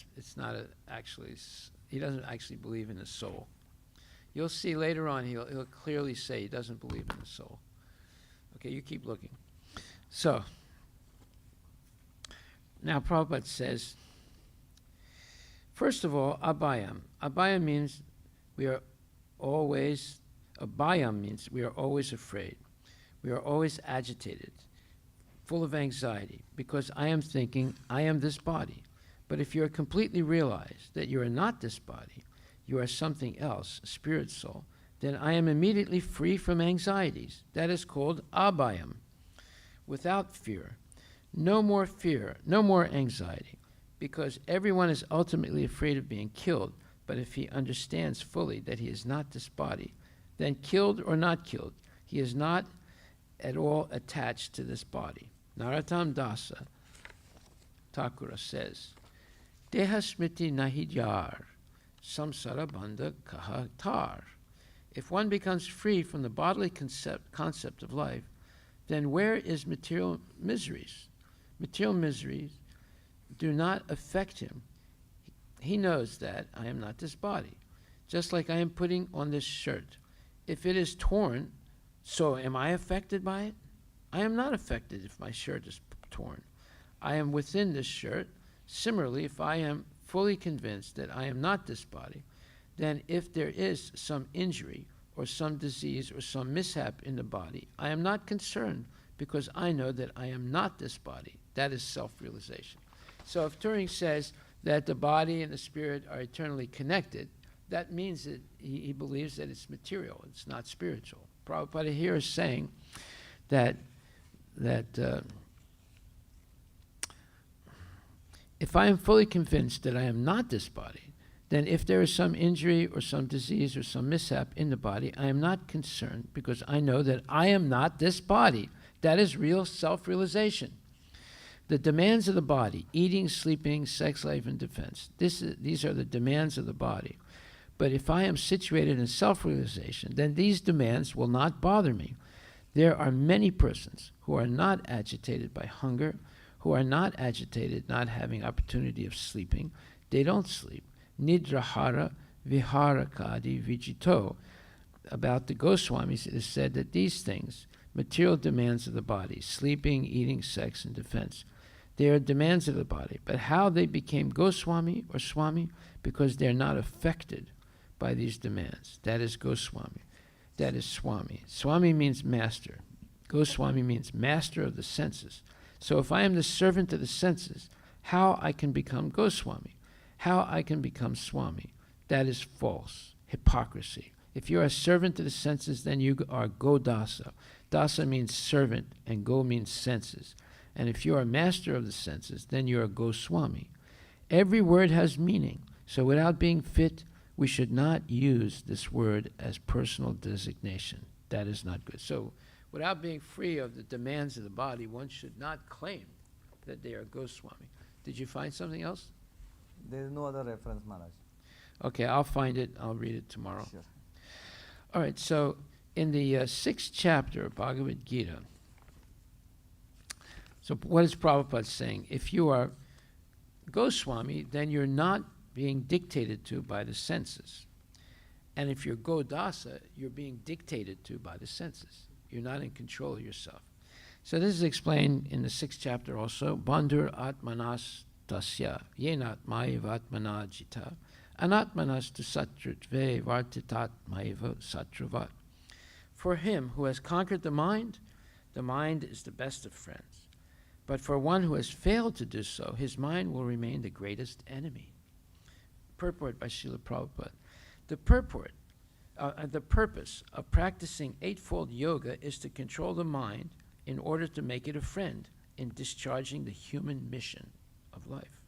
he doesn't actually believe in the soul. You'll see later on he'll clearly say he doesn't believe in the soul. Okay, you keep looking. So, now Prabhupada says, first of all, abhayam. Abhayam means abhayam means we are always afraid. We are always agitated, full of anxiety, because I am thinking, I am this body. But if you are completely realized that you are not this body, you are something else, a spirit soul, then I am immediately free from anxieties. That is called abhayam. Without fear, no more anxiety, because everyone is ultimately afraid of being killed. But if he understands fully that he is not this body, then killed or not killed, he is not at all attached to this body. Narottam Dasa Thakura says, Deha smriti nahi jar, samsara bandha kaha tar. If one becomes free from the bodily concept of life, then where is material miseries? Material miseries do not affect him. He knows that I am not this body. Just like I am putting on this shirt. If it is torn, so am I affected by it? I am not affected if my shirt is torn. I am within this shirt. Similarly, if I am fully convinced that I am not this body, then if there is some injury or some disease or some mishap in the body, I am not concerned because I know that I am not this body. That is self-realization. So if Turing says that the body and the spirit are eternally connected, that means that he believes that it's material, it's not spiritual. Prabhupada here is saying that if I am fully convinced that I am not this body, then if there is some injury or some disease or some mishap in the body, I am not concerned because I know that I am not this body. That is real self-realization. The demands of the body, eating, sleeping, sex life, and defense, these are the demands of the body. But if I am situated in self-realization, then these demands will not bother me. There are many persons who are not agitated by hunger, who are not agitated not having opportunity of sleeping. They don't sleep. Nidrahara viharakadi vijito. About the Goswamis, it is said that these things, material demands of the body, sleeping, eating, sex, and defense, they are demands of the body. But how they became Goswami or Swami? Because they're not affected by these demands. That is Goswami. That is Swami. Swami means master. Goswami means master of the senses. So if I am the servant of the senses, how I can become Goswami? How I can become Swami? That is false. Hypocrisy. If you are a servant of the senses, then you are Godasa. Dasa means servant, and Go means senses. And if you are master of the senses, then you are Goswami. Every word has meaning. So without being fit, we should not use this word as personal designation. That is not good. So without being free of the demands of the body, one should not claim that they are Goswami. Did you find something else? There is no other reference, Maharaj. Okay, I'll find it. I'll read it tomorrow. Sure. All right, so in the 6th chapter of Bhagavad Gita, so what is Prabhupada saying? If you are Goswami, then you're not being dictated to by the senses. And if you're Godasa, you're being dictated to by the senses. You're not in control of yourself. So this is explained in the 6th chapter also. Bandhur atmanas tasya yenat maiva atmana jita anatmanas tu satrutve vartitat maiva satravat. For him who has conquered the mind is the best of friends. But for one who has failed to do so, his mind will remain the greatest enemy. Purport by Srila Prabhupada. The purpose of practicing eightfold yoga is to control the mind in order to make it a friend in discharging the human mission of life.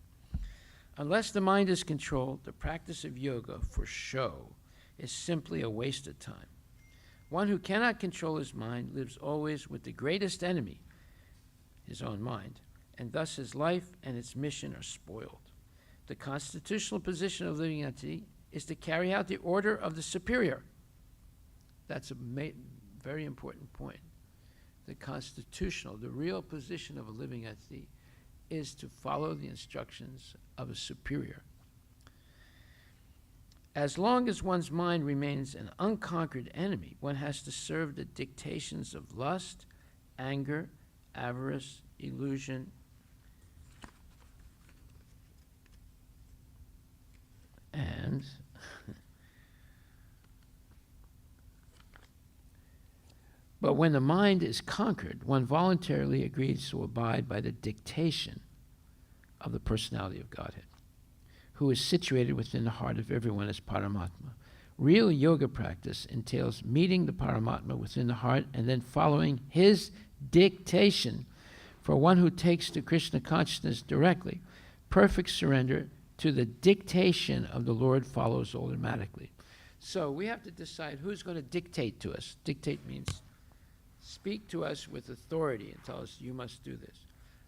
Unless the mind is controlled, the practice of yoga for show is simply a waste of time. One who cannot control his mind lives always with the greatest enemy, his own mind, and thus his life and its mission are spoiled. The constitutional position of living entity is to carry out the order of the superior. That's a very important point. The constitutional, the real position of a living entity is to follow the instructions of a superior. As long as one's mind remains an unconquered enemy, one has to serve the dictations of lust, anger, avarice, illusion, and but when the mind is conquered, one voluntarily agrees to abide by the dictation of the personality of Godhead, who is situated within the heart of everyone as Paramatma. Real yoga practice entails meeting the Paramatma within the heart and then following his dictation. For one who takes to Krishna consciousness directly, perfect surrender to the dictation of the Lord follows automatically. So we have to decide who's going to dictate to us. Dictate means speak to us with authority and tell us, you must do this.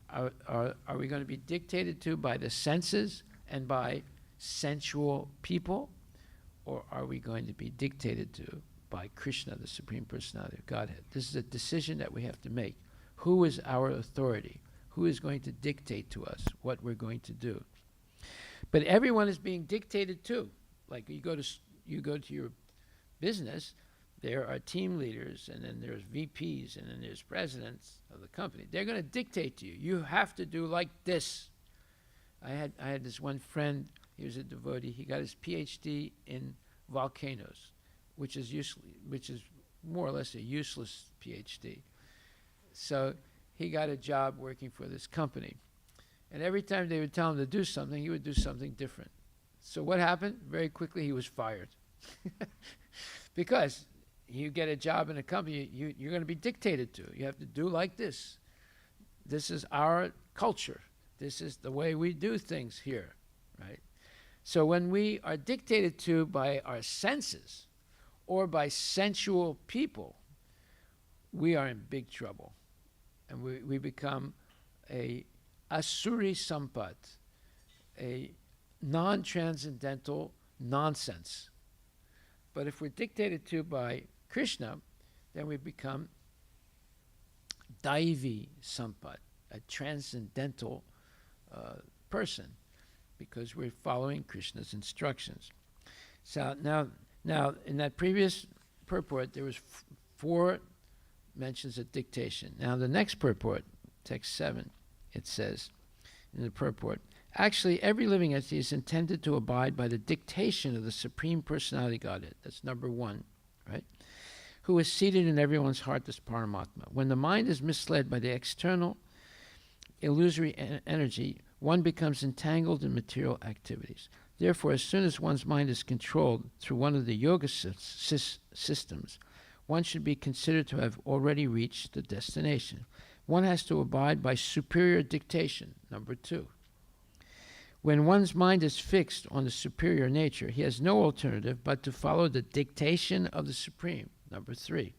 Are we going to be dictated to by the senses and by sensual people? Or are we going to be dictated to by Krishna, the Supreme Personality of Godhead? This is a decision that we have to make. Who is our authority? Who is going to dictate to us what we're going to do? But everyone is being dictated to. Like you go to your business, there are team leaders, and then there's VPs, and then there's presidents of the company. They're going to dictate to you. You have to do like this. I had this one friend. He was a devotee. He got his PhD in volcanoes, which is more or less a useless PhD. So he got a job working for this company. And every time they would tell him to do something, he would do something different. So what happened? Very quickly, he was fired. Because you get a job in a company, you're going to be dictated to. You have to do like this. This is our culture. This is the way we do things here, right? So when we are dictated to by our senses or by sensual people, we are in big trouble. And we become a asuri sampat, a non-transcendental nonsense. But if we're dictated to by Krishna, then we become daivi sampat, a transcendental person, because we're following Krishna's instructions. So now in that previous purport, there was 4 mentions of dictation. Now the next purport, text 7, it says in the purport, actually every living entity is intended to abide by the dictation of the Supreme Personality Godhead. That's number 1, right? Who is seated in everyone's heart, this Paramatma. When the mind is misled by the external illusory energy, one becomes entangled in material activities. Therefore, as soon as one's mind is controlled through one of the yoga systems, one should be considered to have already reached the destination. One has to abide by superior dictation, number 2. When one's mind is fixed on the superior nature, he has no alternative but to follow the dictation of the Supreme, number 3.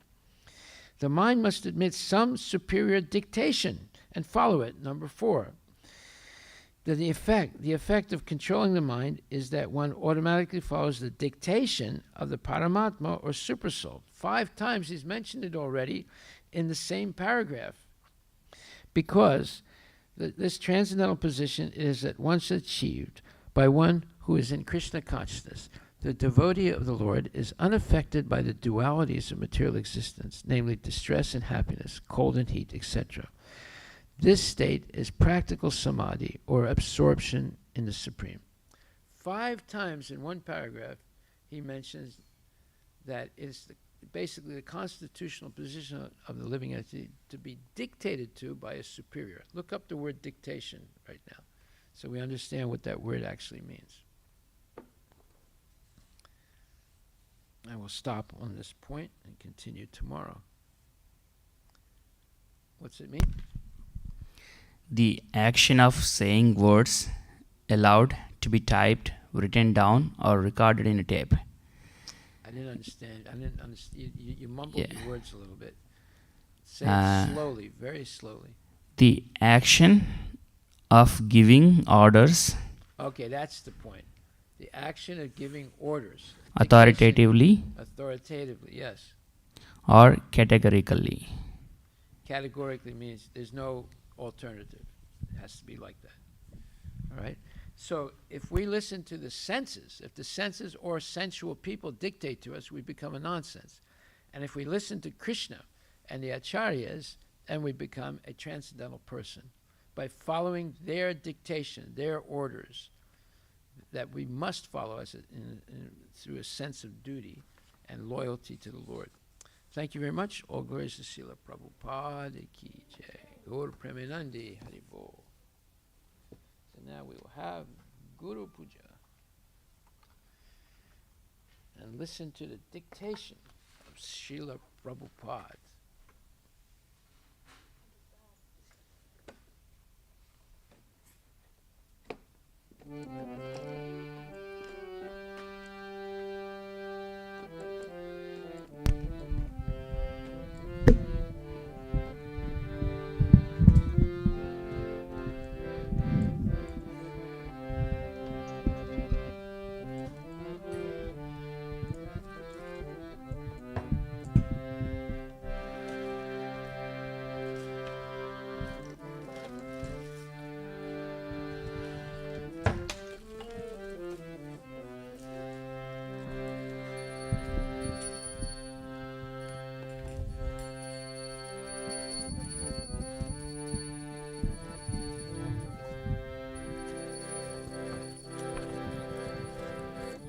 The mind must admit some superior dictation and follow it, number 4. The effect of controlling the mind is that one automatically follows the dictation of the Paramatma or Supersoul. 5 times he's mentioned it already in the same paragraph. Because this transcendental position is at once achieved by one who is in Krishna consciousness. The devotee of the Lord is unaffected by the dualities of material existence, namely distress and happiness, cold and heat, etc. This state is practical samadhi, or absorption in the Supreme. 5 times in one paragraph, he mentions that it's basically the constitutional position of the living entity to be dictated to by a superior. Look up the word dictation right now so we understand what that word actually means. I will stop on this point and continue tomorrow. What's it mean? The action of saying words aloud to be typed, written down, or recorded in a tape. I didn't understand. You mumbled Yeah. the words a little bit. Say it slowly, very slowly. The action of giving orders Okay, that's the point. The action of giving orders. authoritatively Authoritatively, yes. or categorically. Categorically means there's no alternative. It has to be like that. All right? So if we listen to the senses, if the senses or sensual people dictate to us, we become a nonsense. And if we listen to Krishna and the acharyas, then we become a transcendental person by following their dictation, their orders that we must follow as through a sense of duty and loyalty to the Lord. Thank you very much. All glories to Srila Prabhupada ki jai. Gaur Premanandi Haribo. So now we will have Guru Puja and listen to the dictation of Srila Prabhupada.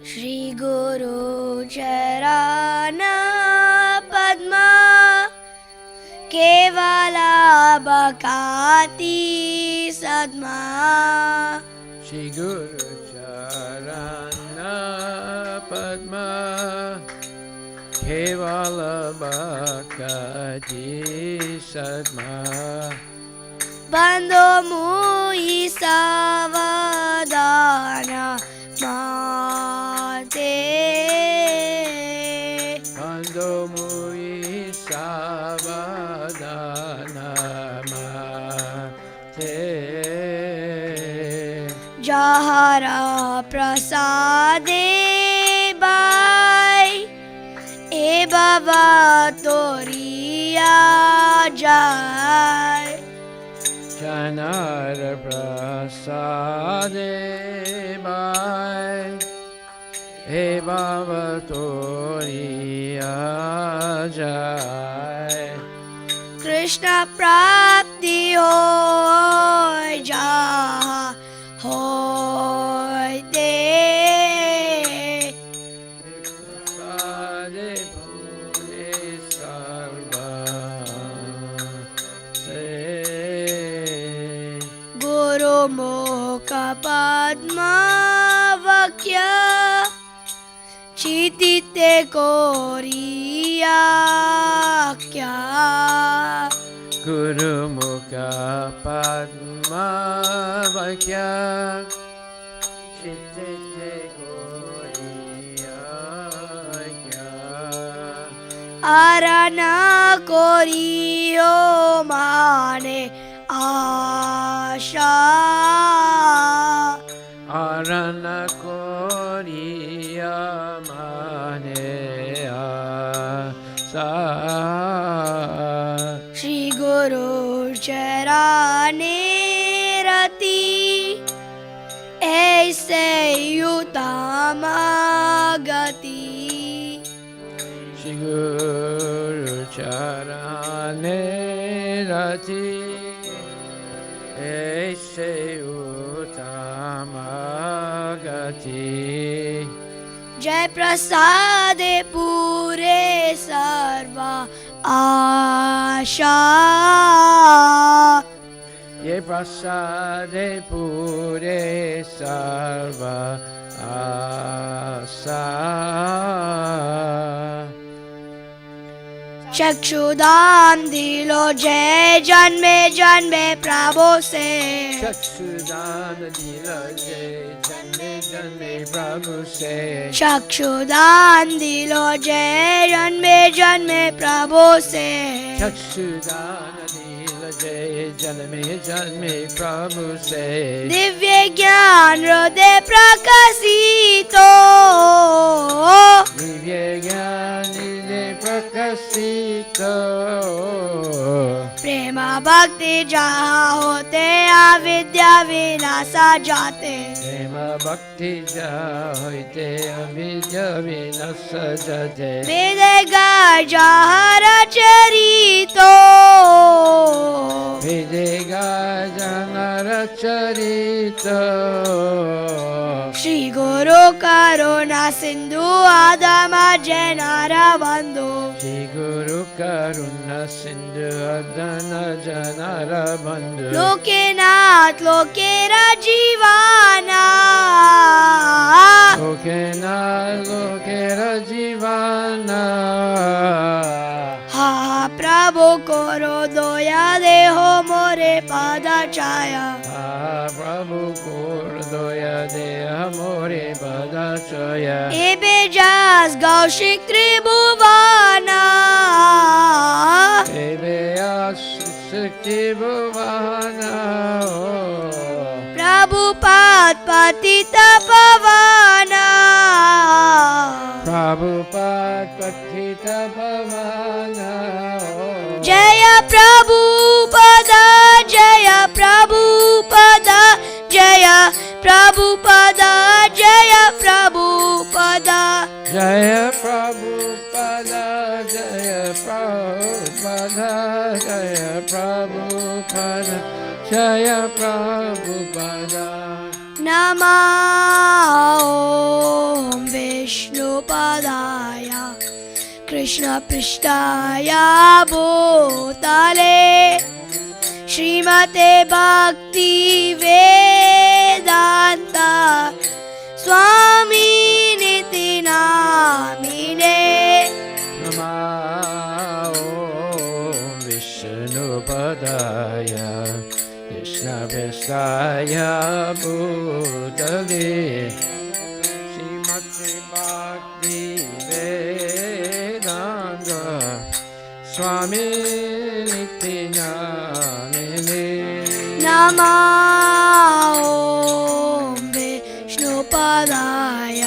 Shri Guru Charana Padma Kevala Bhakati Sadma Shri Guru Charana Padma Kevala Bhakati Sadma Bandho Mui Savadana Mate Ando Mui Savadana Mate Jahara Prasade Bai E Baba Toriya Jai Chanar Prasade Bai He Baba Toriya Jai Krishna Prapti Hoy Jaha Hoy Te Prasade Bhule Sarva Se Guru Mukha Padma Vakya Chitite Koriya Kya Guru Mukha Padma Vakya Chitte Goriya Kya Arana Koriyo Mane Asha Arana Koriya Mane Asa Shri Guru Charane Rati Aise Utama Gati Shri Guru Charane Rati Aise Utama Gati जय प्रसादे पूरे सर्वा आशा ये प्रसादे पूरे सर्वा आशा चक्षुदान दिलो जय जन्मे जन्मे प्रभु से चक्षुदान दिलो जय जन्मे जन्मे प्रभु से चक्षुदान दिलो जय जन्मे जन्मे प्रभु से चक्षुदान दिलो जय जन्मे जन्मे प्रभु से दिव्य ज्ञान हृदय प्रकाशितो दिव्य ज्ञान हृदय प्रकाशितो प्रेम भक्ति जहाँ होते अविद्या विनाशा जाते प्रेम भक्ति जहाँ होते अविद्या विनाश जाते वेद जहाँ रचरितो वेदेगा जहाँ रचरितो श्री गुरु करुणा सिंधु आदम जनार बंधु श्री गुरु करुणा सिंधु अदन जनार बंधु लोकेनाथ लोकेरा जीवाना लोकेरा जीवाना हा प्रभु करो दया देहो मोरे पद छाया प्रभु कोर दया दे मोरे पद छाया एबे जास गौशिक त्रिभुवना एबे आशिक भुवना प्रभु पाद पतित पवना प्रभु पाद पतित पवना जय प्रभु पद जय प्रभु पद जय प्रभु पद जय प्रभु पद जय प्रभु पद जय प्रभु पद जय प्रभु पद जय प्रभु पद नमो विष्णुपदाय कृष्ण पृष्ठाय भूतले श्रीमते भक्ति वेदांत स्वामी निति नामिने नमो विष्णुपदाय कृष्णपृष्ठाय भूतले श्रीमते भक्ति वेदांत स्वामी निति नामिने नमो विष्णुपदाय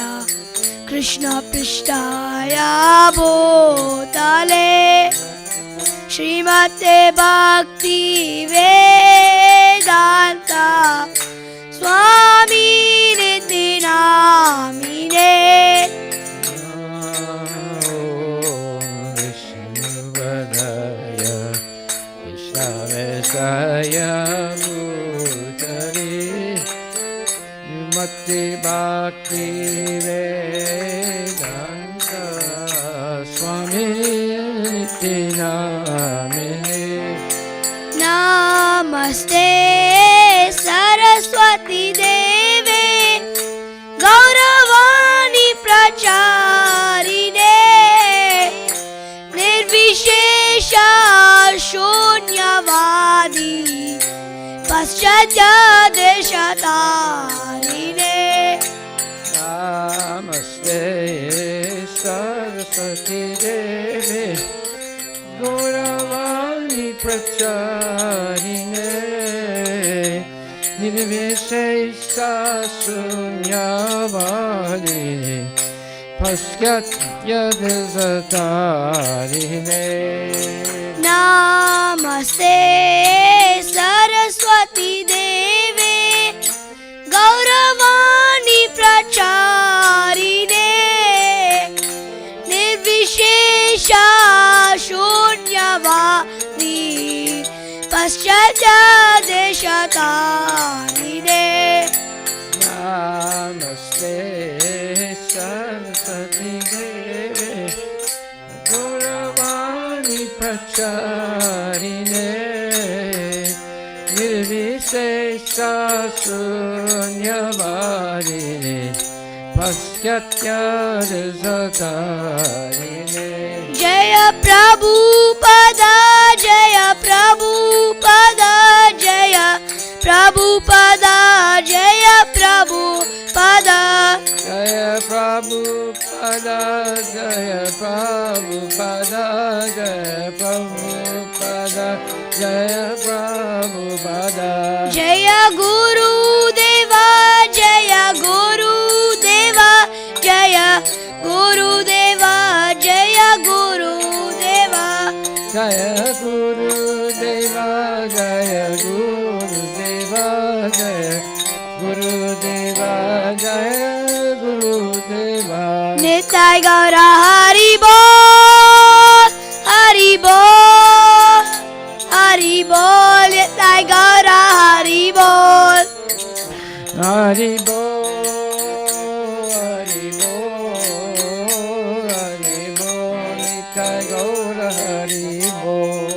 कृष्ण पृष्ठाय भूतले श्रीमते भक्ति वेदांत स्वामी निति नामिने विष्णुपदाय कृष्णपृष्ठाय भूतले श्रीमते भक्ति वेदांत स्वामी निति नामिने नमस्ते सरस्वती देवे गौरवाणी प्रचारिणे निर्विशेष शून्यवादी पश्चाद्देशतारिणे नमस्ते सरस्वती देवे गौरवाणी प्रचारिणे निर्विशेष शून्यवादिने पश्चाद्देशतारिणे नमस्ते सरस्वती देवे गौरवाणी प्रचारिणे निर्विशेष शून्यवादी पश्चाद्देशतारिणे नमस्ते Saraswati Deve Gauravani Pracharine Nirvisesha Sunyavadine Paskatya Sakarine Jaya Prabhupada, Jaya Prabhupada, Jaya Prabhupada, Jaya Prabhupada. Jaya Prabhupada, Jaya Prabhupada, Jaya Prabhupada, Jaya Prabhupada. Jaya Guru Deva, Jaya Guru Deva, Jaya Guru Deva, Jaya Guru Deva. Jaya Guru Deva, Jaya Guru Deva, Jaya Guru Deva, Jaya Guru Deva. Nitai Gaura Hari Bol, Hari Bol, Hari Bol, Nitai Gaura Hari Bol. Hari Bol, Hari Bol, Hari Bol, Nitai Gaura Hari Bol.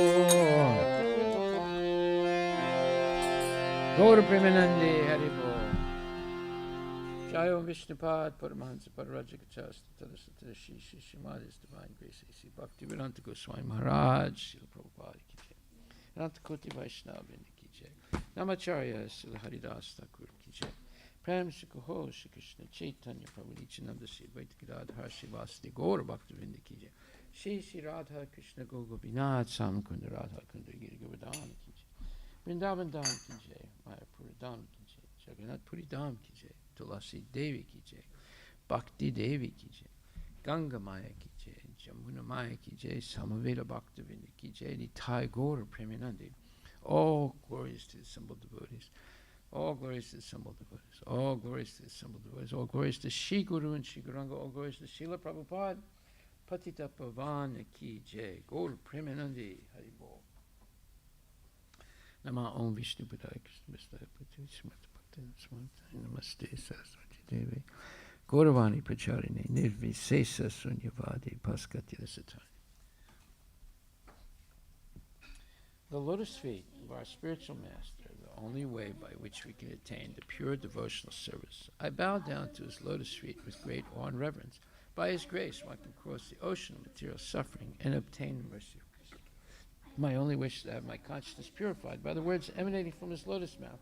Gaura Premanande Hari Bol. Jaya Om Vishnupad Paramahansa Parajikachasta Tadasatara Shri Shri Shrimadis Divine Grace A.C. Bhaktivedanta Goswami Maharaj Srila Prabhupada Ki Jai Anantakoti Vaishnava Vrinda Ki Jai Namacharya Srila Haridas Thakur Ki Jai Prem Sikaho Shri Krishna Chaitanya Prabhu Nityananda Shri Advaita Gadadhar Shri Vasudeva Gaura Bhaktivedanta Ki Jai Shri Shri Radha Krishna Gopinath Samakunda Radha Kunda Giri Govardhan Ki Jai Vrindavan Dham Ki Jai Mayapura Dham Ki Jai Jagannath Puri Dham Ki Jai Tulasi Devi Ki Jai Bhakti Devi Ki Jai Ganga Maya Ki Jai Jamuna Maya Ki Jai Samaveda Bhaktivedanta Ki Jai Nitai Gaura Premanande. All glories to the assembled devotees. All glories to the assembled devotees. All glories to the assembled devotees. All glories to Shri Guru and Shri Guranga. All glories to Srila Prabhupada. Patita Pavana Ki Jai Gaura Premanande Hari Bol. Nama Om Vishnu Padaya Krishna Vistaya Pati Smarta Bhakti Smarta Namaste Saraswati Devi Gauravani Pracharine Nirvisesa Sunyavadi Paskatya Satani. The lotus feet of our spiritual master are the only way by which we can attain the pure devotional service. I bow down to his lotus feet with great awe and reverence. By his grace, one can cross the ocean of material suffering and obtain mercy. My only wish is to have my consciousness purified by the words emanating from his lotus mouth.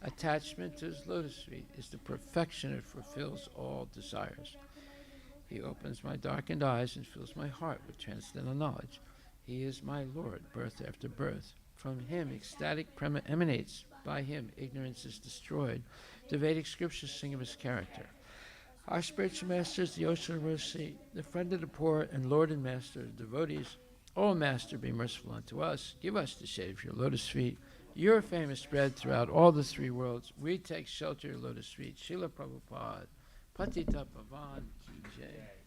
Attachment to his lotus feet is the perfection it fulfills all desires. He opens my darkened eyes and fills my heart with transcendental knowledge. He is my Lord, birth after birth. From him, ecstatic prema emanates. By him, ignorance is destroyed. The Vedic scriptures sing of his character. Our spiritual master is the ocean of mercy, the friend of the poor, and Lord and master of the devotees. O Master, be merciful unto us. Give us the shade of your lotus feet. Your fame is spread throughout all the three worlds. We take shelter of your lotus feet. Srila Prabhupada, Patita Pavan Ki Jai.